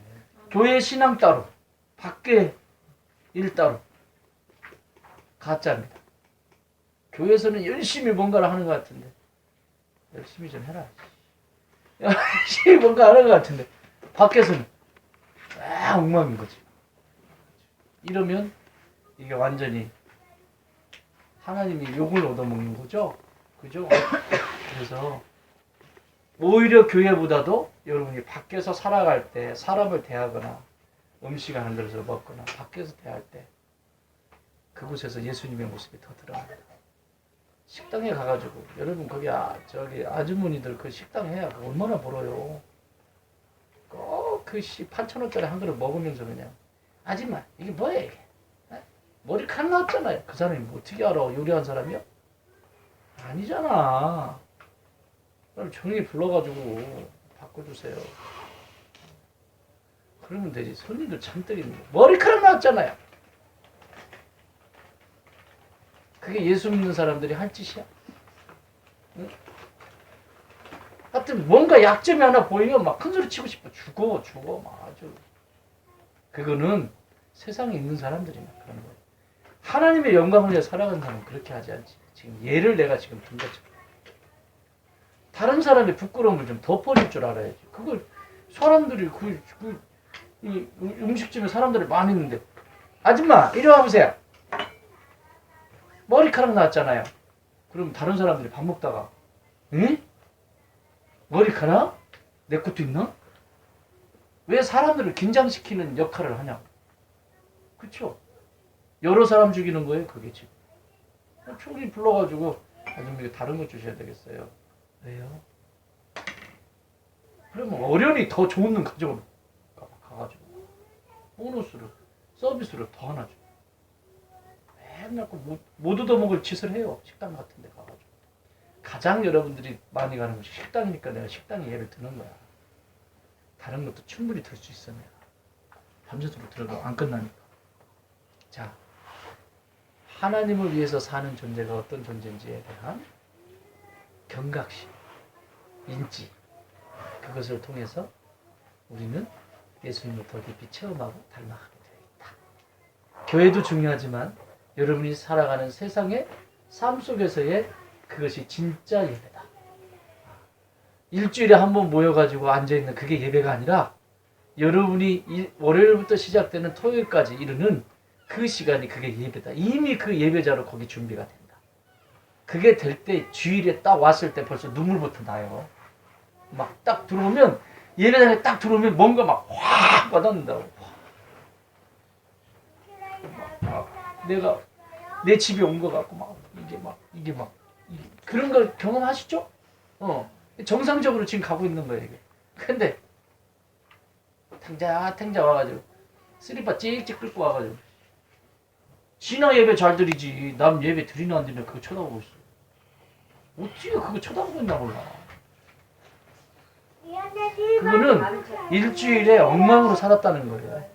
교회 신앙 따로, 밖에 일 따로. 가짜입니다. 교회에서는 열심히 뭔가를 하는 것 같은데 열심히 좀 해라. 열심히 뭔가 하는 것 같은데 밖에서는 엉망인 거지. 이러면 이게 완전히 하나님이 욕을 얻어먹는 거죠. 그죠? 그래서 오히려 교회보다도 여러분이 밖에서 살아갈 때 사람을 대하거나 음식 한 그릇을 먹거나 밖에서 대할 때 그곳에서 예수님의 모습이 더 드러납니다. 식당에 가가지고 여러분 거기 저기 아주머니들 그 식당 해야 얼마나 벌어요. 꼭 그 8,000원짜리 한 그릇 먹으면서 그냥 아줌마 이게 뭐야 이게? 머리카락 나왔잖아요. 그 사람이 뭐 어떻게 알아? 요리한 사람이요? 아니잖아. 그럼 조용히 불러가지고 바꿔주세요. 그러면 되지. 손님들 잔뜩 있는 거. 머리카락 나왔잖아요. 그게 예수 믿는 사람들이 할 짓이야. 응? 하여튼 뭔가 약점이 하나 보이면 막 큰소리 치고 싶어. 죽어 막 아주. 그거는 세상에 있는 사람들이 막 그런 거예요. 하나님의 영광을 위해 살아가는 사람은 그렇게 하지 않지. 지금 예를 내가 지금 든 것처럼. 다른 사람의 부끄러움을 좀 덮어줄 줄 알아야지. 그걸 사람들이 이 음식점에 사람들이 많이 있는데 아줌마 이리 와보세요. 머리카락 나왔잖아요. 그럼 다른 사람들이 밥 먹다가 응? 머리카락? 내 것도 있나? 왜 사람들을 긴장시키는 역할을 하냐고. 그쵸? 여러 사람 죽이는 거예요 그게 지금. 총리 불러가지고 아줌마 다른 거 주셔야 되겠어요. 왜요? 그러면 어련히 더 좋은 놈 가져가지고 보너스로 서비스로 더 하나 줘. 맨날 못 얻어먹을 짓을 해요. 식당 같은 데 가가지고. 가장 여러분들이 많이 가는 곳이 식당이니까 내가 식당에 예를 드는 거야. 다른 것도 충분히 들 수 있어 내가. 밤새도록 들어도 안 끝나니까. 자, 하나님을 위해서 사는 존재가 어떤 존재인지에 대한 경각심. 인지 그것을 통해서 우리는 예수님을 더 깊이 체험하고 닮아가게 되어 있다. 교회도 중요하지만 여러분이 살아가는 세상의 삶 속에서의 그것이 진짜 예배다. 일주일에 한 번 모여가지고 앉아있는 그게 예배가 아니라 여러분이 월요일부터 시작되는 토요일까지 이르는 그 시간이 그게 예배다. 이미 그 예배자로 거기 준비가 된다. 그게 될 때 주일에 딱 왔을 때 벌써 눈물부터 나요. 막 딱 들어오면 예배당에 딱 들어오면 뭔가 막 확 와닿는다고. 막 내가 내 집에 온 것 같고 막 이게 막 그런 걸 경험하시죠? 정상적으로 지금 가고 있는 거예요 이게. 근데 탱자 와가지고 쓰리바 찍찍 끌고 와가지고 지나 예배 잘 드리지 남 예배 드리나 안 드리나 그거 쳐다보고 있어. 어찌가 그거 쳐다보고 있나 몰라. 그거는 일주일에 엉망으로 살았다는 거예요.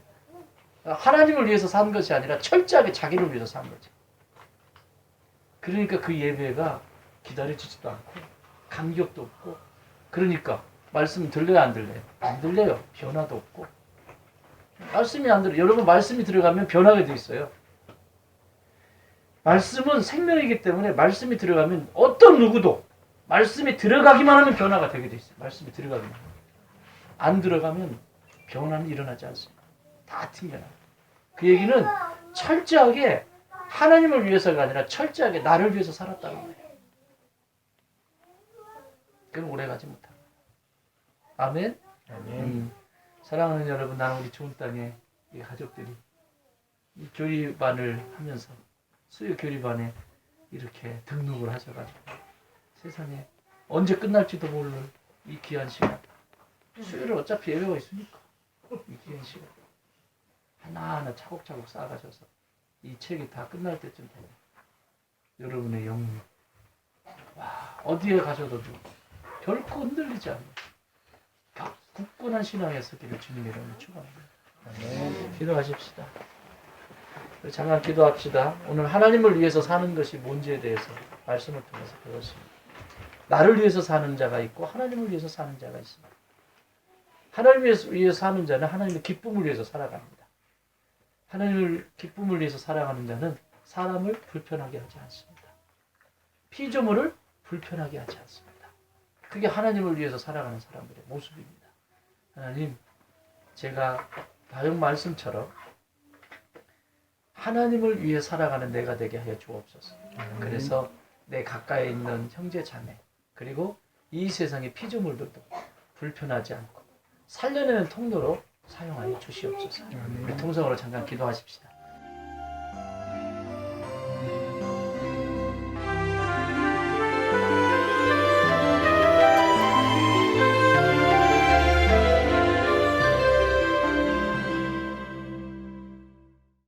하나님을 위해서 산 것이 아니라 철저하게 자기를 위해서 산 거지. 그러니까 그 예배가 기다려지지도 않고 감격도 없고 그러니까 말씀 들려요 안 들려요? 안 들려요. 변화도 없고 말씀이 안 들어요. 여러분 말씀이 들어가면 변하게 돼 있어요. 말씀은 생명이기 때문에 말씀이 들어가면 어떤 누구도 말씀이 들어가기만 하면 변화가 되게 돼 있어요. 말씀이 들어가기만 하면. 안 들어가면 변화는 일어나지 않습니다. 다 튕겨나요. 그 얘기는 철저하게 하나님을 위해서가 아니라 철저하게 나를 위해서 살았다는 거예요. 그럼 오래가지 못합니다. 아멘? 사랑하는 여러분, 나는 우리 좋은 땅에 이 가족들이 이 교리반을 하면서 수요 교리반에 이렇게 등록을 하셔가지고 세상에 언제 끝날지도 모르는 이 귀한 시간, 수요일은 어차피 예배가 있으니까 이 귀한 시간 하나하나 차곡차곡 쌓아가셔서 이 책이 다 끝날 때쯤 되면 여러분의 영혼이 어디에 가셔도 결코 흔들리지 않는 굳건한 신앙의 서기를 주님의 이름으로 축원합니다. 기도하십시다. 잠깐 기도합시다. 오늘 하나님을 위해서 사는 것이 뭔지에 대해서 말씀을 통해서 배웠습니다. 나를 위해서 사는 자가 있고 하나님을 위해서 사는 자가 있습니다. 하나님을 위해서 사는 자는 하나님의 기쁨을 위해서 살아갑니다. 하나님을 기쁨을 위해서 살아가는 자는 사람을 불편하게 하지 않습니다. 피조물을 불편하게 하지 않습니다. 그게 하나님을 위해서 살아가는 사람들의 모습입니다. 하나님, 제가 다른 말씀처럼 하나님을 위해 살아가는 내가 되게 하여 주옵소서. 그래서 내 가까이 있는 형제 자매 그리고 이 세상의 피조물들도 불편하지 않고 살려내는 통로로 사용하여 주시옵소서. 우리 통성으로 잠깐 기도하십시다.